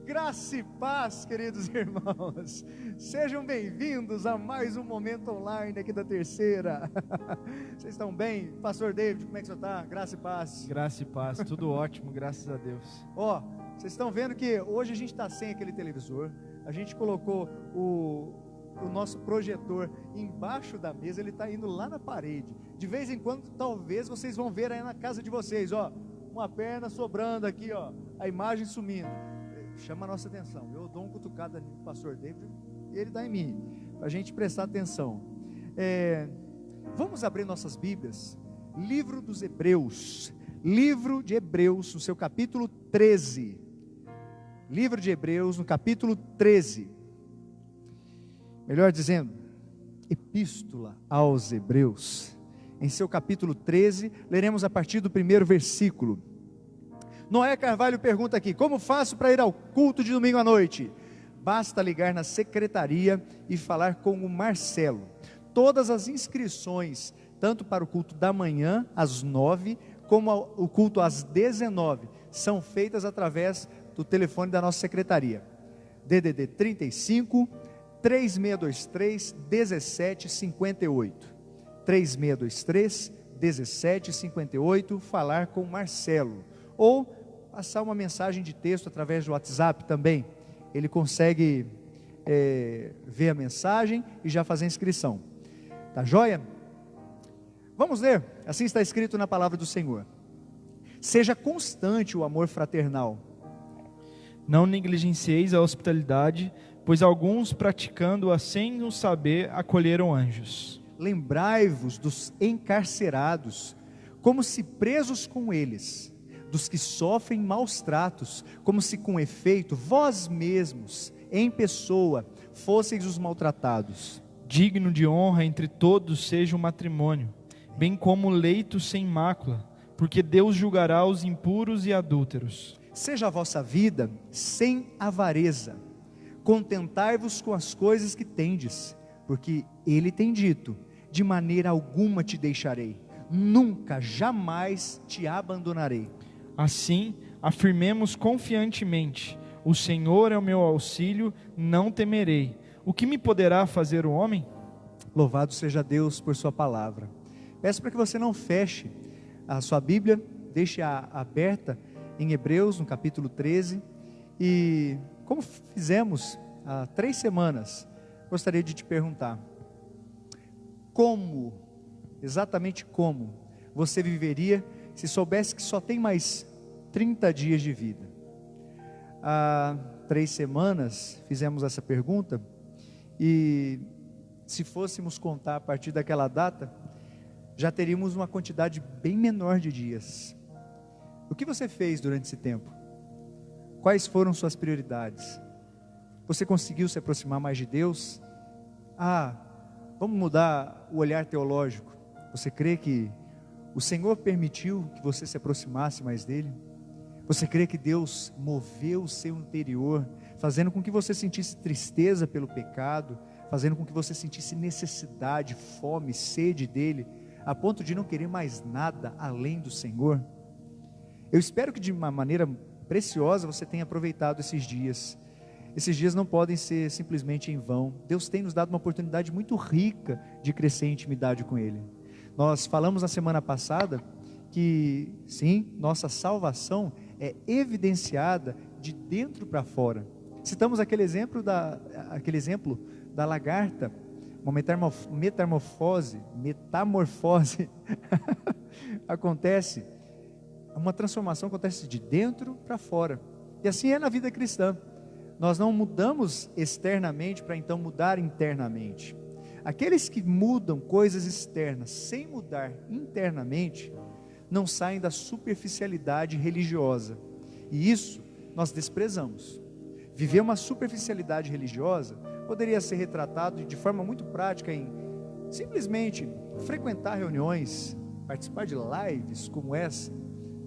Graça e paz, queridos irmãos, sejam bem-vindos a mais um Momento Online aqui da Terceira. Vocês estão bem? Pastor David, como é que você está? Graça e paz. Graça e paz, tudo ótimo, graças a Deus. Vocês estão vendo que hoje a gente está sem aquele televisor, a gente colocou o nosso projetor embaixo da mesa, ele está indo lá na parede. De vez em quando, talvez vocês vão ver aí na casa de vocês, uma perna sobrando aqui, a imagem sumindo. Chama a nossa atenção. Eu dou um cutucado no pastor David e ele dá em mim, para a gente prestar atenção. Vamos abrir nossas Bíblias, livro dos Hebreus, livro de Hebreus, no seu capítulo 13, livro de Hebreus, no capítulo 13, melhor dizendo, Epístola aos Hebreus, em seu capítulo 13, leremos a partir do primeiro versículo. Noé Carvalho pergunta aqui: como faço para ir ao culto de domingo à noite? Basta ligar na secretaria e falar com o Marcelo. Todas as inscrições, tanto para o culto da manhã, às 9, como o culto às 19, são feitas através do telefone da nossa secretaria. DDD 35 3623 1758. 3623 1758, falar com o Marcelo. Ou passar uma mensagem de texto através do WhatsApp também. Ele consegue ver a mensagem e já fazer a inscrição. Tá joia? Vamos ler. Assim está escrito na palavra do Senhor. Seja constante o amor fraternal. Não negligencieis a hospitalidade, pois alguns, praticando-a sem o saber, acolheram anjos. Lembrai-vos dos encarcerados, como se presos com eles, dos que sofrem maus tratos, como se com efeito vós mesmos, em pessoa, fosseis os maltratados. Digno de honra entre todos seja o matrimônio, bem como o leito sem mácula, porque Deus julgará os impuros e adúlteros. Seja a vossa vida sem avareza, contentai-vos com as coisas que tendes, porque Ele tem dito: de maneira alguma te deixarei, nunca, jamais te abandonarei. Assim, afirmemos confiantemente: o Senhor é o meu auxílio, não temerei. O que me poderá fazer o homem? Louvado seja Deus por sua palavra. Peço para que você não feche a sua Bíblia, deixe-a aberta em Hebreus, no capítulo 13. E como fizemos há 3 semanas, gostaria de te perguntar: exatamente como você viveria se soubesse que só tem mais 30 dias de vida? Há 3 semanas fizemos essa pergunta, e se fôssemos contar a partir daquela data, já teríamos uma quantidade bem menor de dias. O que você fez durante esse tempo? Quais foram suas prioridades? Você conseguiu se aproximar mais de Deus? Vamos mudar o olhar teológico. Você crê que o Senhor permitiu que você se aproximasse mais dele? Você crê que Deus moveu o seu interior, fazendo com que você sentisse tristeza pelo pecado, fazendo com que você sentisse necessidade, fome, sede dele, a ponto de não querer mais nada além do Senhor? Eu espero que de uma maneira preciosa você tenha aproveitado esses dias. Esses dias não podem ser simplesmente em vão. Deus tem nos dado uma oportunidade muito rica de crescer em intimidade com Ele. Nós falamos na semana passada que sim, nossa salvação é evidenciada de dentro para fora. Citamos aquele exemplo da lagarta, uma metamorfose acontece, uma transformação acontece de dentro para fora. E assim é na vida cristã. Nós não mudamos externamente para então mudar internamente. Aqueles que mudam coisas externas sem mudar internamente, não saem da superficialidade religiosa, e isso nós desprezamos. Viver uma superficialidade religiosa poderia ser retratado de forma muito prática em simplesmente frequentar reuniões, participar de lives como essa,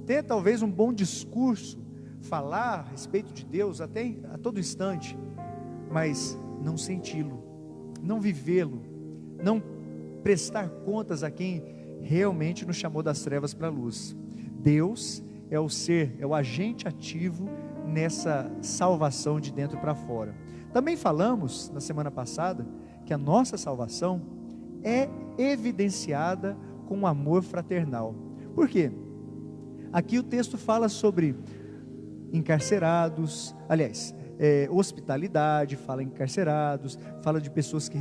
ter talvez um bom discurso, falar a respeito de Deus até a todo instante, mas não senti-lo, não vivê-lo, não prestar contas a quem realmente nos chamou das trevas para a luz. Deus é o ser, é o agente ativo nessa salvação de dentro para fora. Também falamos na semana passada que a nossa salvação é evidenciada com o amor fraternal. Por quê? Aqui o texto fala sobre encarcerados, aliás, hospitalidade, fala em encarcerados, fala de pessoas que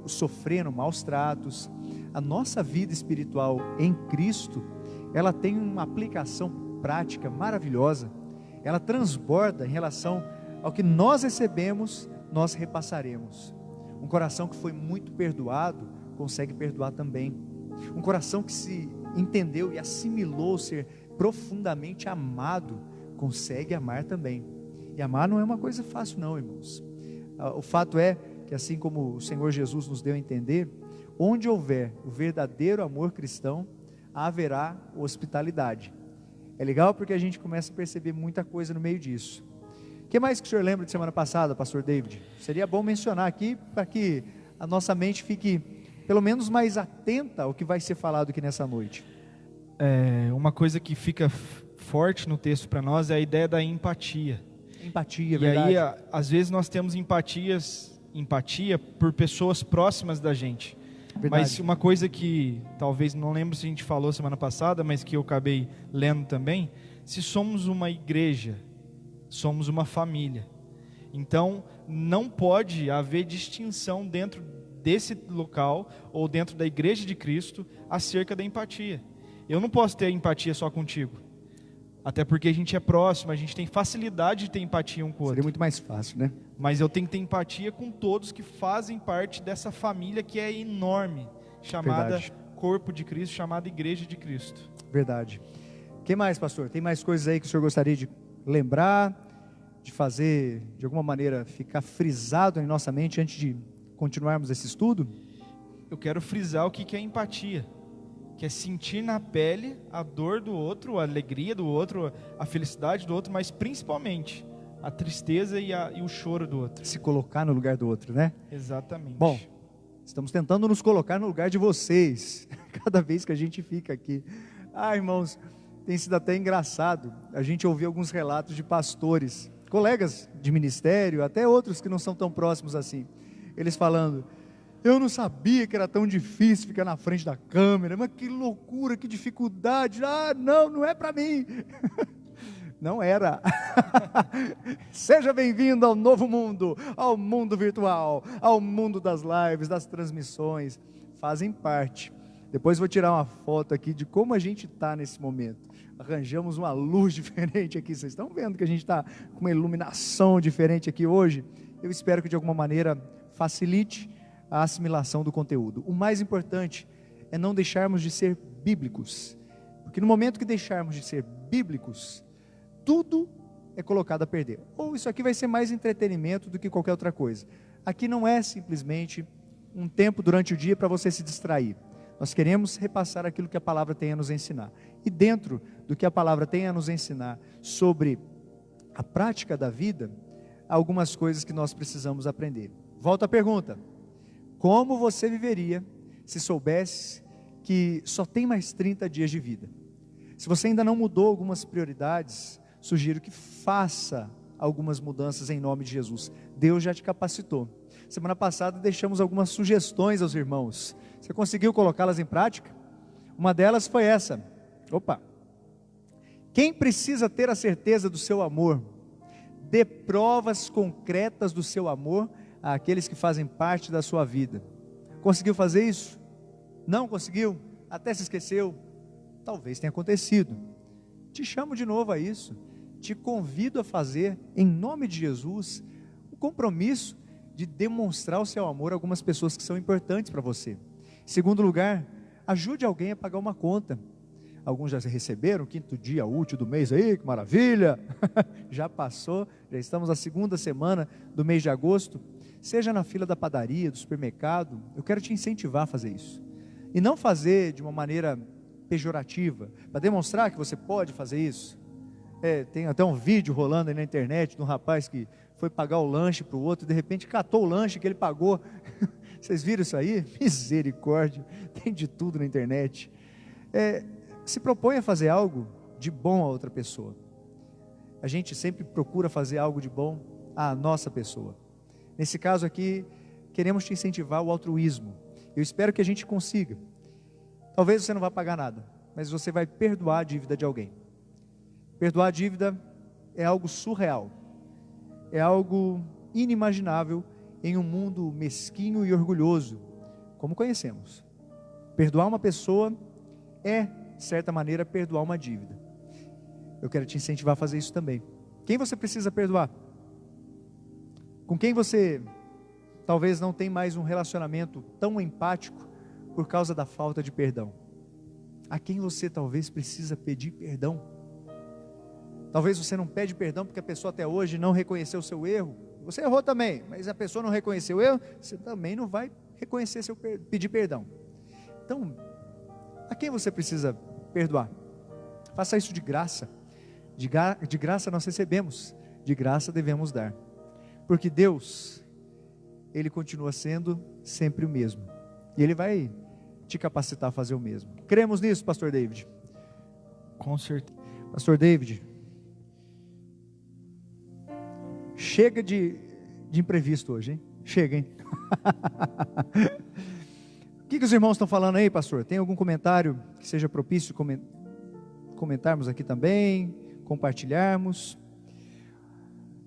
sofreram maus tratos. A nossa vida espiritual em Cristo, ela tem uma aplicação prática maravilhosa. Ela transborda em relação ao que nós recebemos, nós repassaremos. Um coração que foi muito perdoado, consegue perdoar também. Um coração que se entendeu e assimilou ser profundamente amado, consegue amar também. E amar não é uma coisa fácil não, irmãos. O fato é que, assim como o Senhor Jesus nos deu a entender, onde houver o verdadeiro amor cristão, haverá hospitalidade. É legal porque a gente começa a perceber muita coisa no meio disso. O que mais que o senhor lembra de semana passada, pastor David? Seria bom mencionar aqui, para que a nossa mente fique pelo menos mais atenta ao que vai ser falado aqui nessa noite. Uma coisa que fica forte no texto para nós é a ideia da empatia. Empatia, e verdade. aí, às vezes nós temos empatia por pessoas próximas da gente. Verdade. Mas uma coisa que, talvez, não lembro se a gente falou semana passada, mas que eu acabei lendo também, se somos uma igreja, somos uma família. Então, não pode haver distinção dentro desse local, ou dentro da igreja de Cristo, acerca da empatia. Eu não posso ter empatia só contigo. Até porque a gente é próximo, a gente tem facilidade de ter empatia um com o outro. Seria muito mais fácil, né? Mas eu tenho que ter empatia com todos que fazem parte dessa família que é enorme, chamada Verdade. Corpo de Cristo, chamada Igreja de Cristo. Verdade. O que mais, pastor? Tem mais coisas aí que o senhor gostaria de lembrar, de fazer, de alguma maneira, ficar frisado em nossa mente antes de continuarmos esse estudo? Eu quero frisar o que é empatia, que é sentir na pele a dor do outro, a alegria do outro, a felicidade do outro, mas principalmente a tristeza e o choro do outro. Se colocar no lugar do outro, né? Exatamente. Bom, estamos tentando nos colocar no lugar de vocês, cada vez que a gente fica aqui. Irmãos, tem sido até engraçado a gente ouvir alguns relatos de pastores, colegas de ministério, até outros que não são tão próximos assim, eles falando: eu não sabia que era tão difícil ficar na frente da câmera, mas que loucura, que dificuldade, não é para mim. Não era. Seja bem-vindo ao novo mundo, ao mundo virtual, ao mundo das lives, das transmissões, fazem parte. Depois vou tirar uma foto aqui de como a gente está nesse momento. Arranjamos uma luz diferente aqui, vocês estão vendo que a gente está com uma iluminação diferente aqui hoje. Eu espero que de alguma maneira facilite a assimilação do conteúdo. O mais importante é não deixarmos de ser bíblicos, porque no momento que deixarmos de ser bíblicos, tudo é colocado a perder. Ou isso aqui vai ser mais entretenimento do que qualquer outra coisa. Aqui não é simplesmente um tempo durante o dia para você se distrair. Nós queremos repassar aquilo que a palavra tem a nos ensinar. E dentro do que a palavra tem a nos ensinar sobre a prática da vida, há algumas coisas que nós precisamos aprender. Volto à pergunta: como você viveria se soubesse que só tem mais 30 dias de vida? Se você ainda não mudou algumas prioridades, sugiro que faça algumas mudanças em nome de Jesus. Deus já te capacitou. Semana passada deixamos algumas sugestões aos irmãos. Você conseguiu colocá-las em prática? Uma delas foi essa. Quem precisa ter a certeza do seu amor, dê provas concretas do seu amor àqueles que fazem parte da sua vida. Conseguiu fazer isso? Não conseguiu? Até se esqueceu? Talvez tenha acontecido. Te chamo de novo a isso. Te convido a fazer, em nome de Jesus, o compromisso de demonstrar o seu amor a algumas pessoas que são importantes para você. Em segundo lugar, ajude alguém a pagar uma conta. Alguns já receberam o 5º dia útil do mês aí, que maravilha! Já passou, já estamos na 2ª semana do mês de agosto. Seja na fila da padaria, do supermercado, eu quero te incentivar a fazer isso. E não fazer de uma maneira pejorativa, para demonstrar que você pode fazer isso. Tem até um vídeo rolando aí na internet de um rapaz que foi pagar o lanche para o outro, e de repente catou o lanche que ele pagou. Vocês viram isso aí? Misericórdia, tem de tudo na internet. Se propõe a fazer algo de bom a outra pessoa. a gente sempre procura fazer algo de bom à nossa pessoa. Nesse caso aqui, queremos te incentivar ao altruísmo. Eu espero que a gente consiga. Talvez você não vá pagar nada, mas você vai perdoar a dívida de alguém. Perdoar a dívida é algo surreal, é algo inimaginável em um mundo mesquinho e orgulhoso, como conhecemos. Perdoar uma pessoa é, de certa maneira, perdoar uma dívida. Eu quero te incentivar a fazer isso também. Quem você precisa perdoar? Com quem você talvez não tem mais um relacionamento tão empático por causa da falta de perdão? A quem você talvez precisa pedir perdão? Talvez você não pede perdão porque a pessoa até hoje não reconheceu o seu erro. Você errou também, mas a pessoa não reconheceu o erro, você também não vai reconhecer pedir perdão. Então, a quem você precisa perdoar? Faça isso de graça. De graça nós recebemos, de graça devemos dar. Porque Deus, Ele continua sendo sempre o mesmo. E Ele vai te capacitar a fazer o mesmo. Cremos nisso, Pastor David? Com certeza. Pastor David, chega de imprevisto hoje, hein? Chega, hein? O que os irmãos estão falando aí, pastor? Tem algum comentário que seja propício comentarmos aqui também, compartilharmos?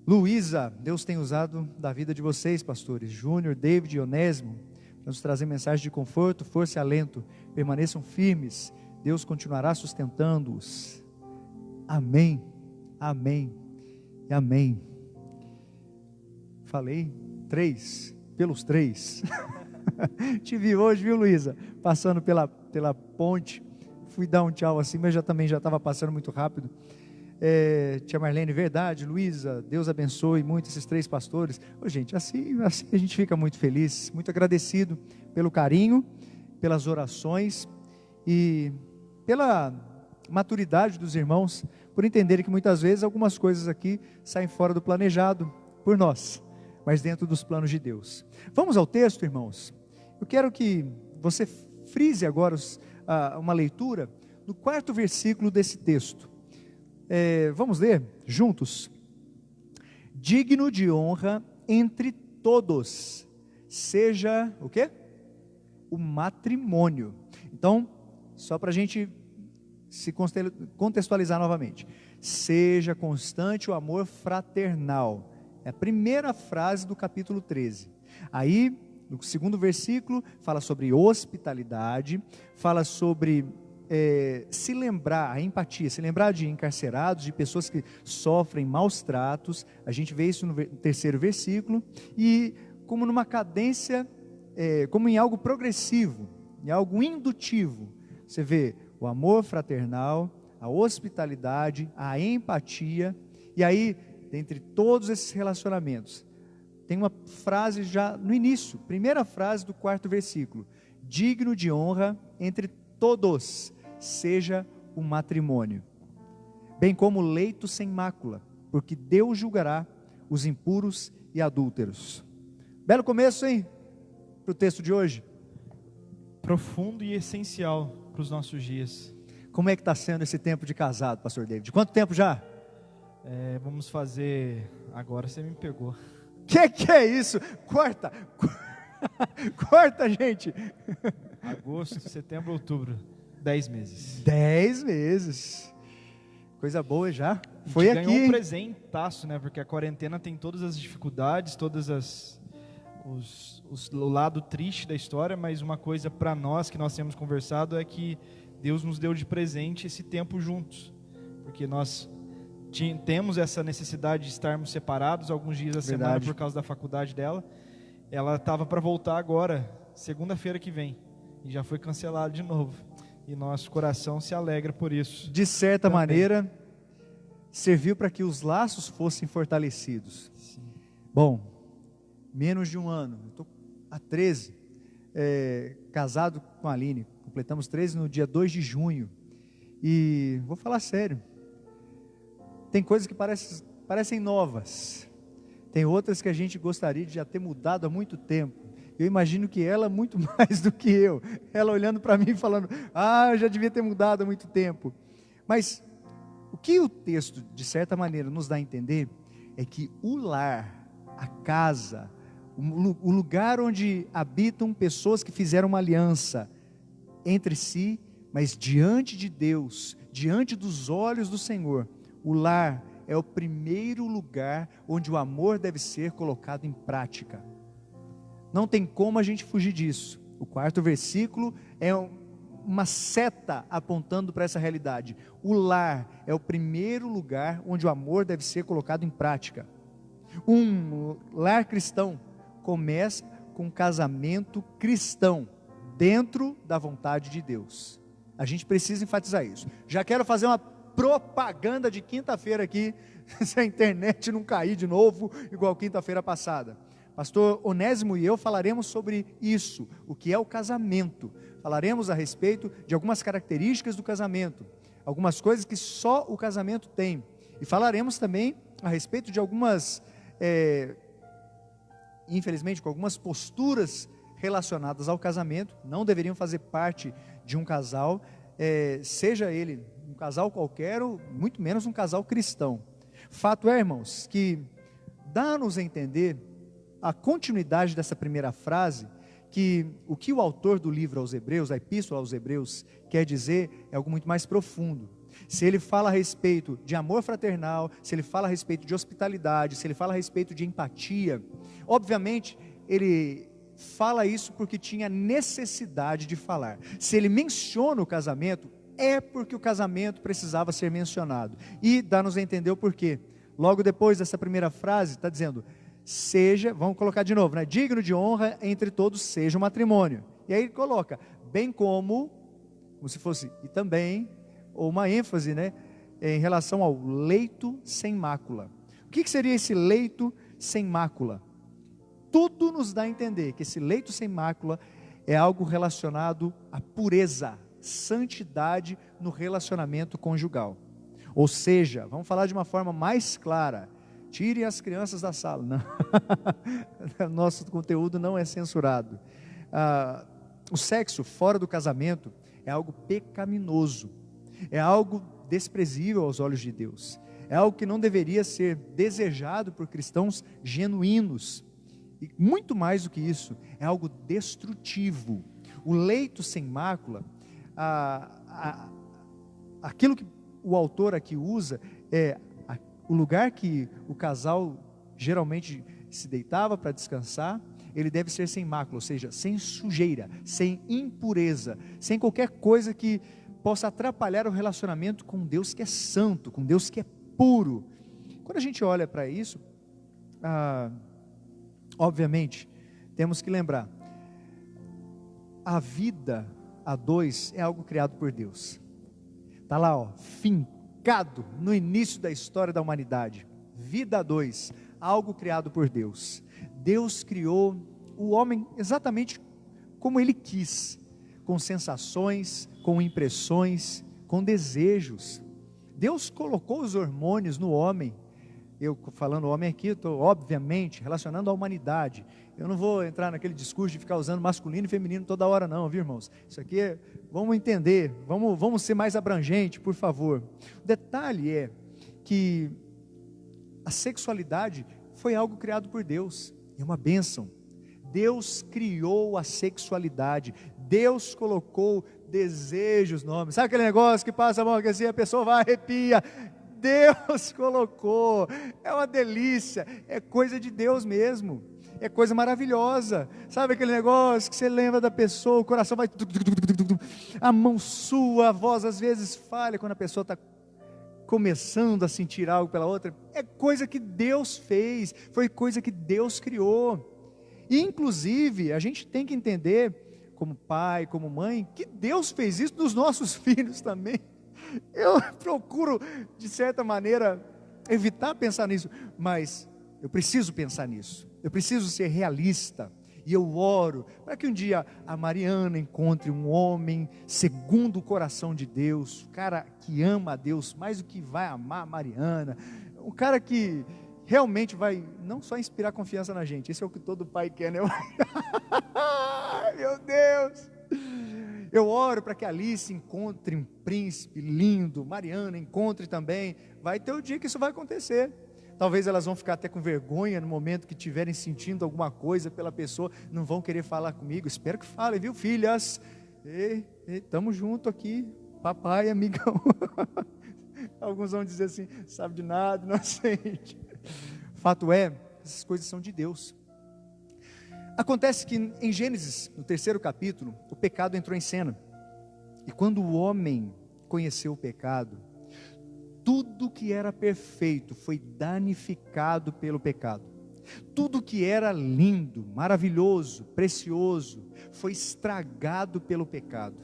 Luísa, Deus tem usado da vida de vocês, pastores, Júnior, David e Onésimo, para nos trazer mensagem de conforto, força e alento. Permaneçam firmes, Deus continuará sustentando-os. Amém, amém e amém. Falei 3, pelos 3. Te vi hoje, viu, Luísa? Passando pela ponte. Fui dar um tchau assim, mas também já estava passando muito rápido. Tia Marlene, verdade, Luísa, Deus abençoe muito esses 3 pastores. Gente, assim a gente fica muito feliz, muito agradecido pelo carinho, pelas orações e pela maturidade dos irmãos, por entenderem que muitas vezes algumas coisas aqui saem fora do planejado por nós, mas dentro dos planos de Deus. Vamos ao texto, irmãos. Eu quero que você frise agora uma leitura do 4º versículo desse texto. Vamos ler juntos? Digno de honra entre todos seja o quê? O matrimônio. Então, só para a gente se contextualizar novamente. Seja constante o amor fraternal. É a primeira frase do capítulo 13. Aí, no 2º versículo, fala sobre hospitalidade, fala sobre se lembrar, a empatia, se lembrar de encarcerados, de pessoas que sofrem maus tratos. A gente vê isso no 3º versículo, e como numa cadência, como em algo progressivo, em algo indutivo, você vê o amor fraternal, a hospitalidade, a empatia, e aí, dentre todos esses relacionamentos, tem uma frase já no início, primeira frase do 4º versículo: digno de honra entre todos seja o matrimônio, bem como leito sem mácula, porque Deus julgará os impuros e adúlteros. Belo começo, hein, para o texto de hoje. Profundo e essencial para os nossos dias. Como é que está sendo esse tempo de casado, pastor David? Quanto tempo já? Vamos fazer, agora você me pegou. Que é isso? Corta, corta, gente. Agosto, setembro, outubro, 10 meses. 10 meses, coisa boa já. Foi aqui. Ganhou um presentaço, né? Porque a quarentena tem todas as dificuldades, o lado triste da história, mas uma coisa para nós que nós temos conversado é que Deus nos deu de presente esse tempo juntos, porque nós temos essa necessidade de estarmos separados alguns dias da semana por causa da faculdade dela. Ela estava para voltar agora, segunda-feira que vem, e já foi cancelado de novo, e nosso coração se alegra por isso. De certa maneira, serviu para que os laços fossem fortalecidos. Sim. Bom, menos de um ano, eu estou há 13, casado com a Aline, completamos 13 no dia 2 de junho, e vou falar sério, tem coisas que parecem novas, tem outras que a gente gostaria de já ter mudado há muito tempo. Eu imagino que ela muito mais do que eu, ela olhando para mim e falando, eu já devia ter mudado há muito tempo. Mas O que o texto, de certa maneira, nos dá a entender é que o lar, a casa, o lugar onde habitam pessoas que fizeram uma aliança entre si, mas diante de Deus, diante dos olhos do Senhor, o lar é o primeiro lugar onde o amor deve ser colocado em prática. Não tem como a gente fugir disso. O 4º versículo é uma seta apontando para essa realidade. O lar é o primeiro lugar onde o amor deve ser colocado em prática. Um lar cristão começa com um casamento cristão, dentro da vontade de Deus. A gente precisa enfatizar isso. Já quero fazer uma propaganda de quinta-feira aqui, se a internet não cair de novo, igual quinta-feira passada. Pastor Onésimo e eu falaremos sobre isso, o que é o casamento. Falaremos a respeito de algumas características do casamento, algumas coisas que só o casamento tem. E falaremos também a respeito de algumas, infelizmente, com algumas posturas relacionadas ao casamento, não deveriam fazer parte de um casal, seja ele um casal qualquer, ou muito menos um casal cristão. Fato é, irmãos, que dá-nos a entender a continuidade dessa primeira frase, que o que o autor do livro aos Hebreus, a epístola aos Hebreus, quer dizer é algo muito mais profundo. Se ele fala a respeito de amor fraternal, se ele fala a respeito de hospitalidade, se ele fala a respeito de empatia, obviamente ele fala isso porque tinha necessidade de falar. Se ele menciona o casamento, é porque o casamento precisava ser mencionado. E dá-nos a entender o porquê. Logo depois dessa primeira frase, está dizendo, seja, vamos colocar de novo, né? Digno de honra entre todos seja o matrimônio. E aí ele coloca, bem como se fosse, e também, ou uma ênfase, né? Em relação ao leito sem mácula. O que seria esse leito sem mácula? Tudo nos dá a entender que esse leito sem mácula é algo relacionado à pureza, santidade no relacionamento conjugal. Ou seja, vamos falar de uma forma mais clara, tirem as crianças da sala. Não. Nosso conteúdo não é censurado. O sexo fora do casamento é algo pecaminoso, é algo desprezível aos olhos de Deus, é algo que não deveria ser desejado por cristãos genuínos. E muito mais do que isso, é algo destrutivo. O leito sem mácula, aquilo que o autor aqui usa, é o lugar que o casal geralmente se deitava para descansar, ele deve ser sem mácula, ou seja, sem sujeira, sem impureza, sem qualquer coisa que possa atrapalhar o relacionamento com Deus que é santo, com Deus que é puro. Quando a gente olha para isso, obviamente, temos que lembrar, a vida a dois é algo criado por Deus. Está lá, fincado no início da história da humanidade. Vida a dois, algo criado por Deus. Deus criou o homem exatamente como Ele quis, com sensações, com impressões, com desejos. Deus colocou os hormônios no homem. Eu falando homem aqui, estou obviamente relacionando à humanidade. Eu não vou entrar naquele discurso de ficar usando masculino e feminino toda hora não, viu, irmãos? Isso aqui, vamos entender, vamos ser mais abrangente, por favor. O detalhe é que a sexualidade foi algo criado por Deus, é uma bênção. Deus criou a sexualidade, Deus colocou desejos no homem. Sabe aquele negócio que passa a mão aqui assim, a pessoa vai, arrepia. Deus colocou, é uma delícia, é coisa de Deus mesmo, é coisa maravilhosa. Sabe aquele negócio que você lembra da pessoa, o coração vai, a mão sua, a voz às vezes falha quando a pessoa está começando a sentir algo pela outra. É coisa que Deus fez, foi coisa que Deus criou. E inclusive a gente tem que entender, como pai, como mãe, que Deus fez isso nos nossos filhos também. Eu procuro, de certa maneira, evitar pensar nisso, mas eu preciso pensar nisso, eu preciso ser realista, e eu oro, para que um dia a Mariana encontre um homem, segundo o coração de Deus, um cara que ama a Deus, mais do que vai amar a Mariana, um cara que realmente vai, não só inspirar confiança na gente, esse é o que todo pai quer, né? Meu Deus! Eu oro para que Alice encontre um príncipe lindo, Mariana encontre também. Vai ter o dia que isso vai acontecer. Talvez elas vão ficar até com vergonha no momento que estiverem sentindo alguma coisa pela pessoa, não vão querer falar comigo. Espero que falem, viu, filhas? Estamos juntos aqui, papai, amigão. Alguns vão dizer assim, sabe de nada, inocente. Fato é, essas coisas são de Deus. Acontece que em Gênesis, no 3º capítulo, o pecado entrou em cena. E quando o homem conheceu o pecado, tudo que era perfeito foi danificado pelo pecado. Tudo que era lindo, maravilhoso, precioso, foi estragado pelo pecado.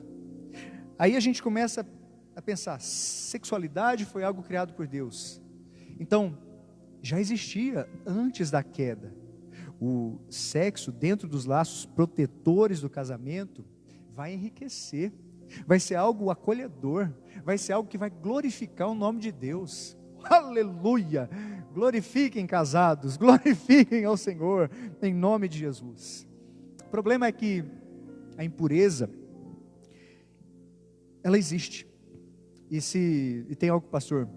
Aí a gente começa a pensar, sexualidade foi algo criado por Deus. Então, já existia antes da queda. O sexo dentro dos laços protetores do casamento vai enriquecer, vai ser algo acolhedor, vai ser algo que vai glorificar o nome de Deus. Aleluia! Glorifiquem casados, glorifiquem ao Senhor, em nome de Jesus. O problema é que a impureza, ela existe. E tem algo, pastor,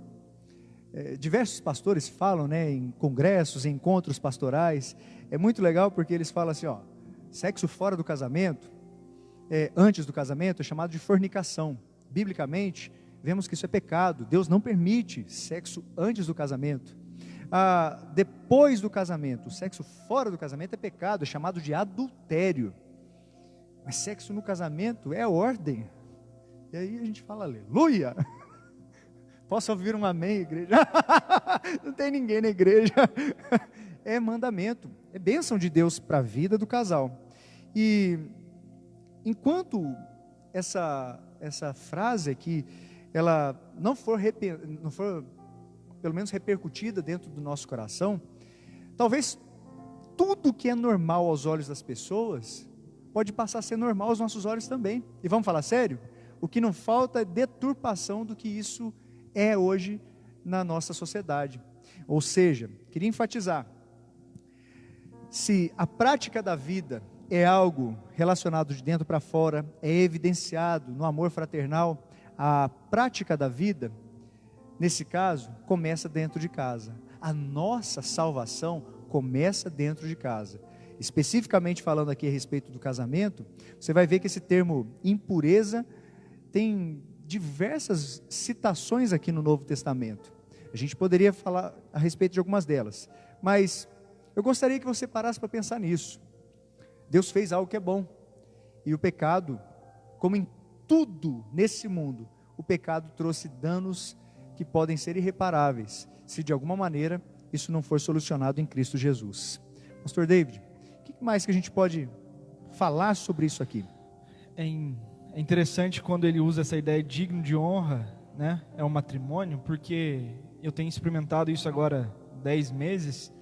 diversos pastores falam, em congressos, em encontros pastorais. É muito legal porque eles falam assim, sexo fora do casamento, antes do casamento, é chamado de fornicação. Biblicamente, vemos que isso é pecado. Deus não permite sexo antes do casamento. Depois do casamento, o sexo fora do casamento é pecado, é chamado de adultério. Mas sexo no casamento é ordem. E aí a gente fala, aleluia! Posso ouvir um amém, igreja? Não tem ninguém na igreja. É mandamento, é bênção de Deus para a vida do casal. E enquanto essa frase aqui, ela não for pelo menos repercutida dentro do nosso coração, talvez tudo que é normal aos olhos das pessoas, pode passar a ser normal aos nossos olhos também. E vamos falar sério? O que não falta é deturpação do que isso é hoje na nossa sociedade. Ou seja, queria enfatizar, se a prática da vida é algo relacionado de dentro para fora, é evidenciado no amor fraternal, a prática da vida, nesse caso, começa dentro de casa. A nossa salvação começa dentro de casa. Especificamente falando aqui a respeito do casamento, você vai ver que esse termo impureza tem diversas citações aqui no Novo Testamento. A gente poderia falar a respeito de algumas delas, mas eu gostaria que você parasse para pensar nisso. Deus fez algo que é bom, e o pecado, como em tudo nesse mundo, o pecado trouxe danos que podem ser irreparáveis, se de alguma maneira isso não for solucionado em Cristo Jesus. Pastor David, o que mais que a gente pode falar sobre isso aqui? É interessante quando ele usa essa ideia digno de honra, é um matrimônio, porque eu tenho experimentado isso agora 10 meses,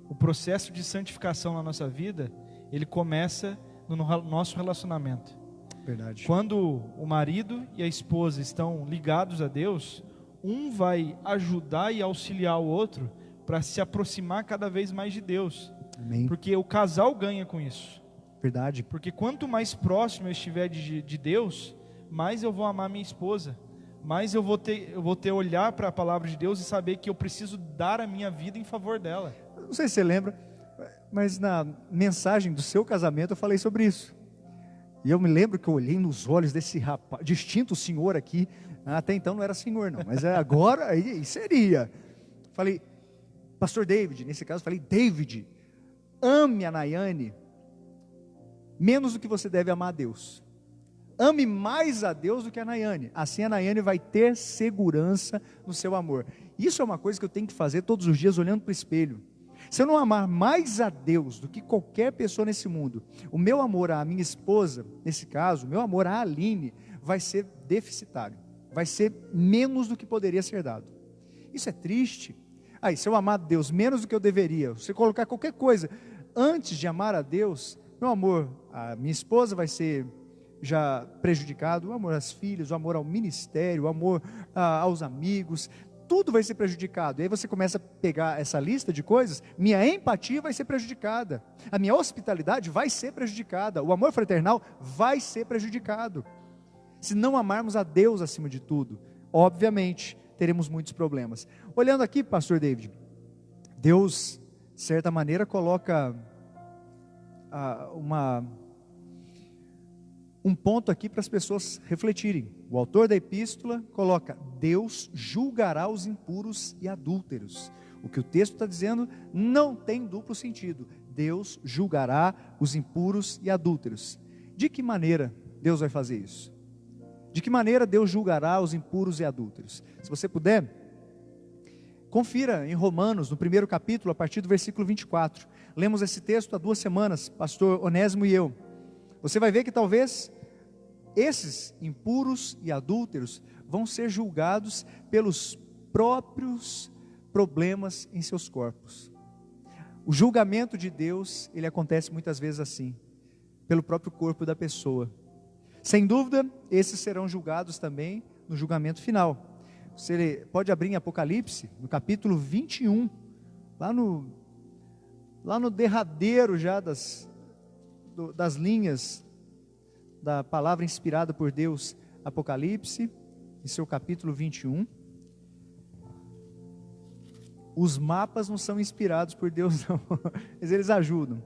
o processo de santificação na nossa vida, ele começa no nosso relacionamento. Verdade. Quando o marido e a esposa estão ligados a Deus, um vai ajudar e auxiliar o outro para se aproximar cada vez mais de Deus. Amém. Porque o casal ganha com isso. Verdade. Porque quanto mais próximo eu estiver de Deus, mais eu vou amar minha esposa, mais eu vou ter olhar para a palavra de Deus e saber que eu preciso dar a minha vida em favor dela. Não sei se você lembra, mas na mensagem do seu casamento eu falei sobre isso. E eu me lembro que eu olhei nos olhos desse rapaz, distinto senhor aqui. Até então não era senhor não, mas agora aí seria. Falei, pastor David, nesse caso falei, David, ame a Nayane menos do que você deve amar a Deus. Ame mais a Deus do que a Nayane. Assim a Nayane vai ter segurança no seu amor. Isso é uma coisa que eu tenho que fazer todos os dias olhando para o espelho. Se eu não amar mais a Deus do que qualquer pessoa nesse mundo, o meu amor à minha esposa, nesse caso, o meu amor à Aline, vai ser deficitário. Vai ser menos do que poderia ser dado. Isso é triste. Aí, se eu amar a Deus menos do que eu deveria, você colocar qualquer coisa antes de amar a Deus, meu amor, a minha esposa vai ser já prejudicado, o amor às filhas, o amor ao ministério, o amor aos amigos, tudo vai ser prejudicado. E aí você começa a pegar essa lista de coisas, minha empatia vai ser prejudicada, a minha hospitalidade vai ser prejudicada, o amor fraternal vai ser prejudicado. se não amarmos a Deus acima de tudo, obviamente teremos muitos problemas. Olhando aqui, pastor David, Deus, de certa maneira, coloca um ponto aqui para as pessoas refletirem. O autor da epístola coloca: Deus julgará os impuros e adúlteros. O que o texto está dizendo não tem duplo sentido. Deus julgará os impuros e adúlteros. De que maneira Deus vai fazer isso? De que maneira Deus julgará os impuros e adúlteros? Se você puder, confira em Romanos, no primeiro capítulo, a partir do versículo 24. Lemos esse texto há 2 semanas, pastor Onésimo e eu. Você vai ver que talvez esses impuros e adúlteros vão ser julgados pelos próprios problemas em seus corpos. O julgamento de Deus, ele acontece muitas vezes assim, pelo próprio corpo da pessoa. Sem dúvida, esses serão julgados também no julgamento final. Você pode abrir em Apocalipse, no capítulo 21, lá no derradeiro já das linhas da palavra inspirada por Deus, Apocalipse, em seu capítulo 21. Os mapas não são inspirados por Deus não, mas eles ajudam.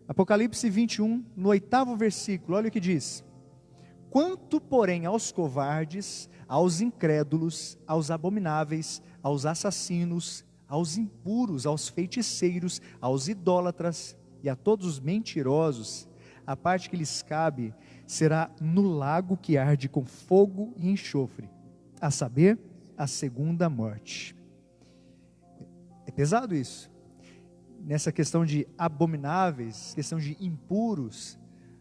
Apocalipse 21, no 8º versículo, olha o que diz: quanto porém aos covardes, aos incrédulos, aos abomináveis, aos assassinos, aos impuros, aos feiticeiros, aos idólatras e a todos os mentirosos, a parte que lhes cabe será no lago que arde com fogo e enxofre, a saber, a segunda morte. É pesado isso. Nessa questão de abomináveis, questão de impuros,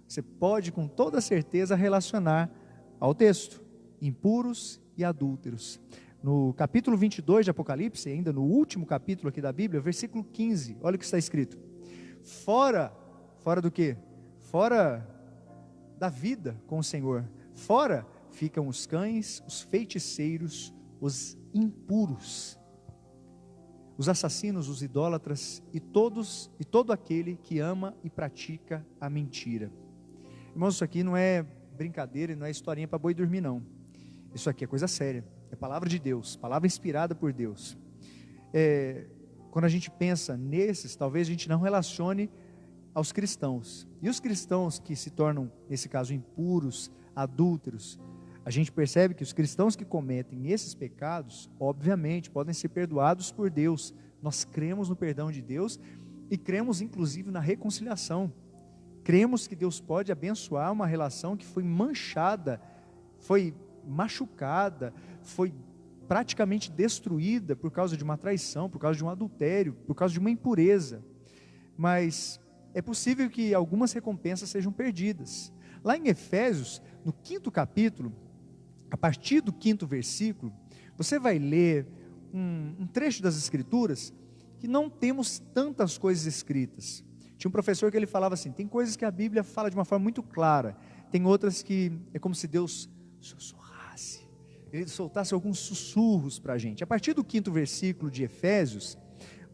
você pode com toda certeza relacionar ao texto, impuros e adúlteros. No capítulo 22 de Apocalipse, ainda no último capítulo aqui da Bíblia, versículo 15, olha o que está escrito: fora do quê? Fora da vida com o Senhor, fora ficam os cães, os feiticeiros, os impuros, os assassinos, os idólatras e todo aquele que ama e pratica a mentira. Irmãos, isso aqui não é brincadeira e não é historinha para boi dormir não. Isso aqui é coisa séria, é palavra de Deus, palavra inspirada por Deus. Quando a gente pensa nesses, talvez a gente não relacione aos cristãos. E os cristãos que se tornam, nesse caso, impuros, adúlteros, a gente percebe que os cristãos que cometem esses pecados, obviamente, podem ser perdoados por Deus. Nós cremos no perdão de Deus e cremos inclusive na reconciliação. Cremos que Deus pode abençoar uma relação que foi manchada, foi machucada, foi praticamente destruída por causa de uma traição, por causa de um adultério, por causa de uma impureza. Mas é possível que algumas recompensas sejam perdidas. Lá em Efésios, no 5º capítulo, a partir do 5º versículo, você vai ler um trecho das Escrituras que não temos tantas coisas escritas. Tinha um professor que ele falava assim: tem coisas que a Bíblia fala de uma forma muito clara, tem outras que é como se Deus sussurrasse, ele soltasse alguns sussurros para a gente. A partir do 5º versículo de Efésios,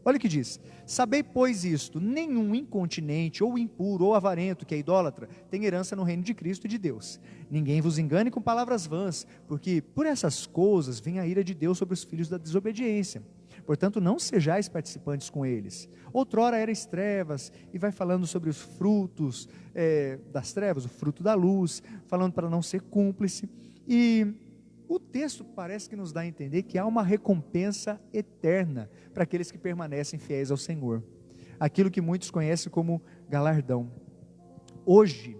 olha o que diz: sabei pois isto, nenhum incontinente, ou impuro, ou avarento, que é idólatra, tem herança no reino de Cristo e de Deus. Ninguém vos engane com palavras vãs, porque por essas coisas vem a ira de Deus sobre os filhos da desobediência. Portanto, não sejais participantes com eles. Outrora erais trevas, e vai falando sobre os frutos das trevas, o fruto da luz, falando para não ser cúmplice. E o texto parece que nos dá a entender que há uma recompensa eterna para aqueles que permanecem fiéis ao Senhor. Aquilo que muitos conhecem como galardão. Hoje,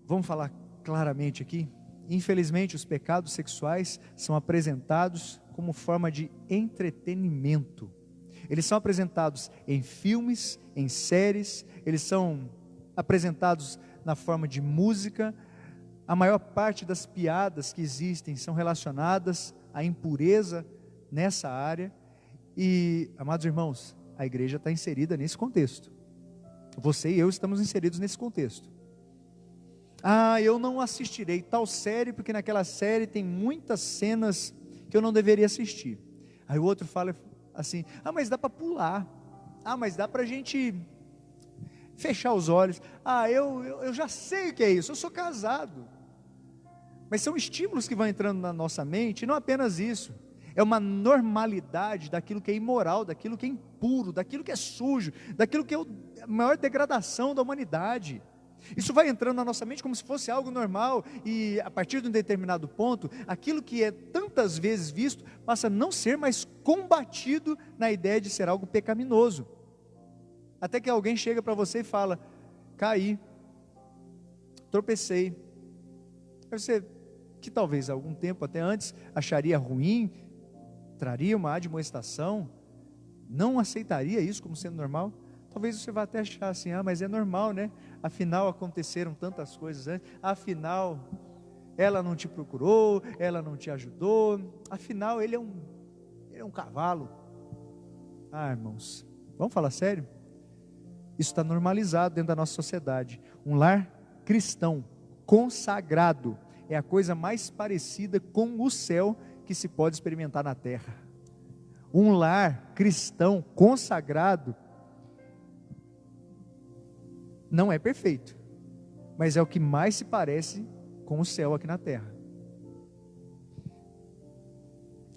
vamos falar claramente aqui, infelizmente os pecados sexuais são apresentados como forma de entretenimento. Eles são apresentados em filmes, em séries, eles são apresentados na forma de música. A maior parte das piadas que existem são relacionadas à impureza nessa área. E, amados irmãos, a igreja está inserida nesse contexto. Você e eu estamos inseridos nesse contexto. Eu não assistirei tal série porque naquela série tem muitas cenas que eu não deveria assistir. Aí o outro fala assim: mas dá para pular. Mas dá para a gente fechar os olhos. Eu já sei o que é isso, eu sou casado. Mas são estímulos que vão entrando na nossa mente, e não apenas isso. É uma normalidade daquilo que é imoral, daquilo que é impuro, daquilo que é sujo, daquilo que é a maior degradação da humanidade. Isso vai entrando na nossa mente como se fosse algo normal, e a partir de um determinado ponto, aquilo que é tantas vezes visto, passa a não ser mais combatido na ideia de ser algo pecaminoso. Até que alguém chega para você e fala: caí, tropecei. Aí você, que talvez algum tempo até antes acharia ruim, traria uma admoestação, não aceitaria isso como sendo normal, talvez você vá até achar assim: mas é normal, né? Afinal aconteceram tantas coisas antes, afinal ela não te procurou, ela não te ajudou, afinal ele é um cavalo. Irmãos, vamos falar sério? Isso está normalizado dentro da nossa sociedade. Um lar cristão, consagrado, é a coisa mais parecida com o céu que se pode experimentar na terra. Um lar cristão, consagrado, não é perfeito, mas é o que mais se parece com o céu aqui na terra.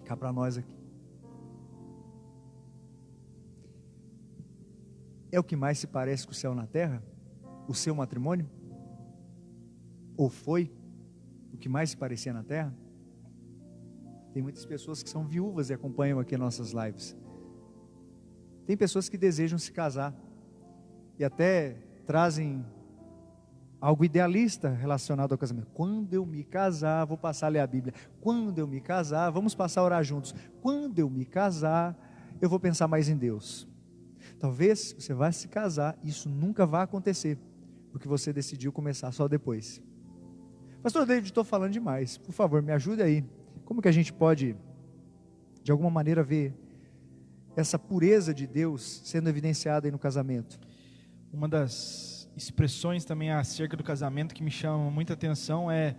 Cá para nós aqui. É o que mais se parece com o céu na terra? O seu matrimônio? Ou foi o que mais se parecia na terra? Tem muitas pessoas que são viúvas e acompanham aqui nossas lives. Tem pessoas que desejam se casar e até trazem algo idealista relacionado ao casamento. Quando eu me casar, vou passar a ler a Bíblia. Quando eu me casar, vamos passar a orar juntos. Quando eu me casar, eu vou pensar mais em Deus. Talvez você vá se casar, isso nunca vai acontecer, porque você decidiu começar só depois. Pastor David, estou falando demais, por favor, me ajude aí. Como que a gente pode, de alguma maneira, ver essa pureza de Deus sendo evidenciada aí no casamento? Uma das expressões também acerca do casamento que me chama muita atenção é: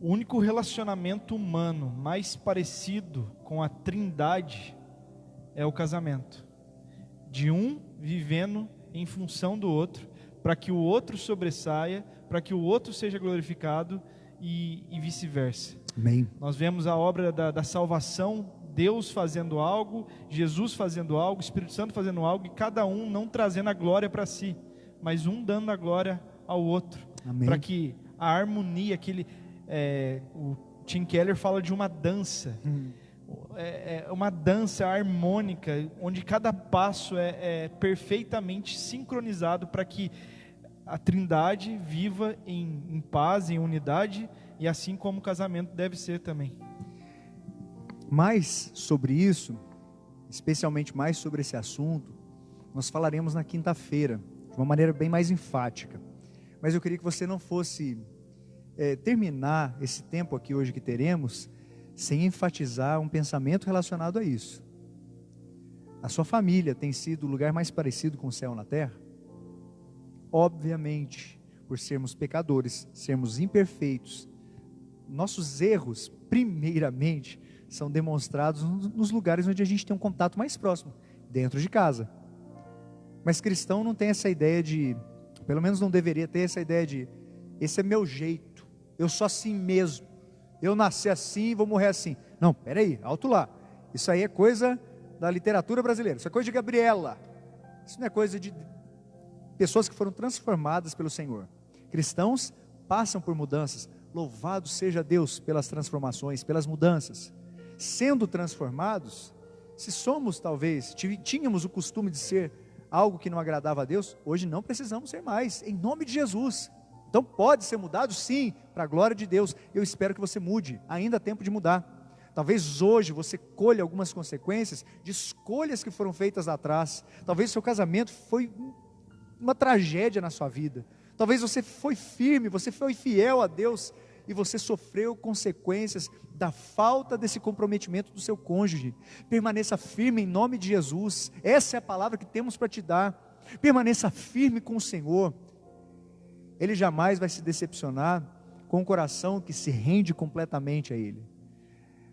o único relacionamento humano mais parecido com a Trindade é o casamento. De um vivendo em função do outro, para que o outro sobressaia, para que o outro seja glorificado e vice-versa. Amém. Nós vemos a obra da salvação, Deus fazendo algo, Jesus fazendo algo, Espírito Santo fazendo algo, e cada um não trazendo a glória para si, mas um dando a glória ao outro. Para que a harmonia, o Tim Keller fala de uma dança, é uma dança harmônica, onde cada passo é perfeitamente sincronizado para que a Trindade viva em paz, em unidade, e assim como o casamento deve ser também. Mais sobre isso, especialmente mais sobre esse assunto, nós falaremos na quinta-feira, de uma maneira bem mais enfática. Mas eu queria que você não fosse terminar esse tempo aqui hoje que teremos, sem enfatizar um pensamento relacionado a isso. A sua família tem sido o lugar mais parecido com o céu na terra? Obviamente, por sermos pecadores, sermos imperfeitos, nossos erros, primeiramente, são demonstrados nos lugares onde a gente tem um contato mais próximo, dentro de casa. Mas cristão não tem essa ideia de, pelo menos não deveria ter essa ideia de: esse é meu jeito, eu sou assim mesmo, eu nasci assim, vou morrer assim. Não, peraí, alto lá, isso aí é coisa da literatura brasileira, isso é coisa de Gabriela, isso não é coisa de pessoas que foram transformadas pelo Senhor. Cristãos passam por mudanças, louvado seja Deus pelas transformações, pelas mudanças. Sendo transformados, se somos talvez, tínhamos o costume de ser algo que não agradava a Deus, hoje não precisamos ser mais, em nome de Jesus. Então pode ser mudado sim, para a glória de Deus. Eu espero que você mude, ainda há tempo de mudar. Talvez hoje você colha algumas consequências de escolhas que foram feitas lá atrás. Talvez seu casamento foi uma tragédia na sua vida. Talvez você foi firme, você foi fiel a Deus, e você sofreu consequências da falta desse comprometimento do seu cônjuge. Permaneça firme em nome de Jesus, essa é a palavra que temos para te dar. Permaneça firme com o Senhor, Ele jamais vai se decepcionar com um coração que se rende completamente a Ele.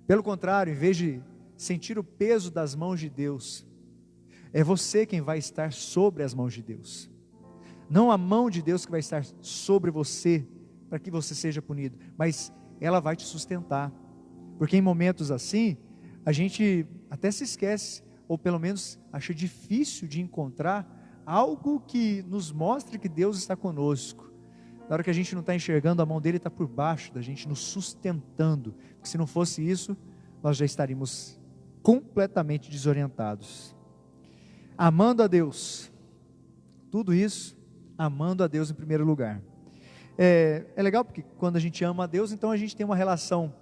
Pelo contrário, em vez de sentir o peso das mãos de Deus, é você quem vai estar sobre as mãos de Deus, não a mão de Deus que vai estar sobre você, para que você seja punido, mas ela vai te sustentar. Porque em momentos assim, a gente até se esquece, ou pelo menos acha difícil de encontrar algo que nos mostre que Deus está conosco. Na hora que a gente não está enxergando, a mão dele está por baixo da gente, nos sustentando. Porque se não fosse isso, nós já estaríamos completamente desorientados. Amando a Deus, tudo isso, amando a Deus em primeiro lugar. É legal porque quando a gente ama a Deus, então a gente tem uma relação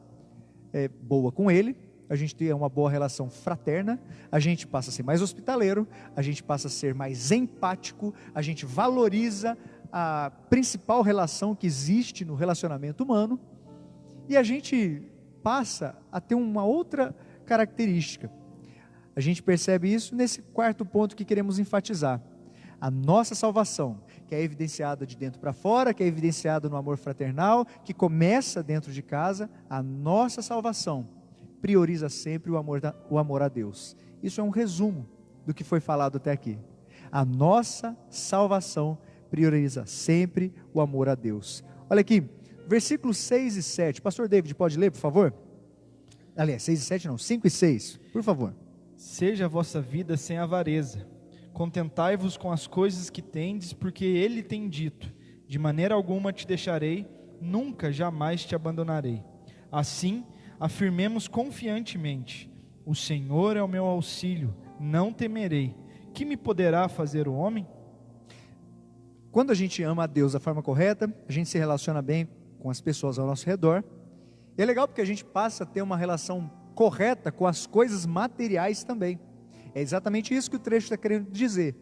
boa com Ele, a gente tem uma boa relação fraterna, a gente passa a ser mais hospitaleiro, a gente passa a ser mais empático, a gente valoriza a principal relação que existe no relacionamento humano, e a gente passa a ter uma outra característica. A gente percebe isso nesse quarto ponto que queremos enfatizar. A nossa salvação, que é evidenciada de dentro para fora, que é evidenciada no amor fraternal, que começa dentro de casa, a nossa salvação prioriza sempre o amor a Deus. Isso é um resumo do que foi falado até aqui. A nossa salvação prioriza sempre o amor a Deus. Olha aqui, versículos 6 e 7. Pastor David, pode ler, por favor? Aliás, 6 e 7 não, 5 e 6, por favor. Seja a vossa vida sem avareza. Contentai-vos com as coisas que tendes, porque Ele tem dito: de maneira alguma te deixarei, nunca, jamais te abandonarei. Assim, afirmemos confiantemente: o Senhor é o meu auxílio, não temerei. Que me poderá fazer o homem? Quando a gente ama a Deus da forma correta, a gente se relaciona bem com as pessoas ao nosso redor. E é legal porque a gente passa a ter uma relação correta com as coisas materiais também. É exatamente isso que o trecho está querendo dizer.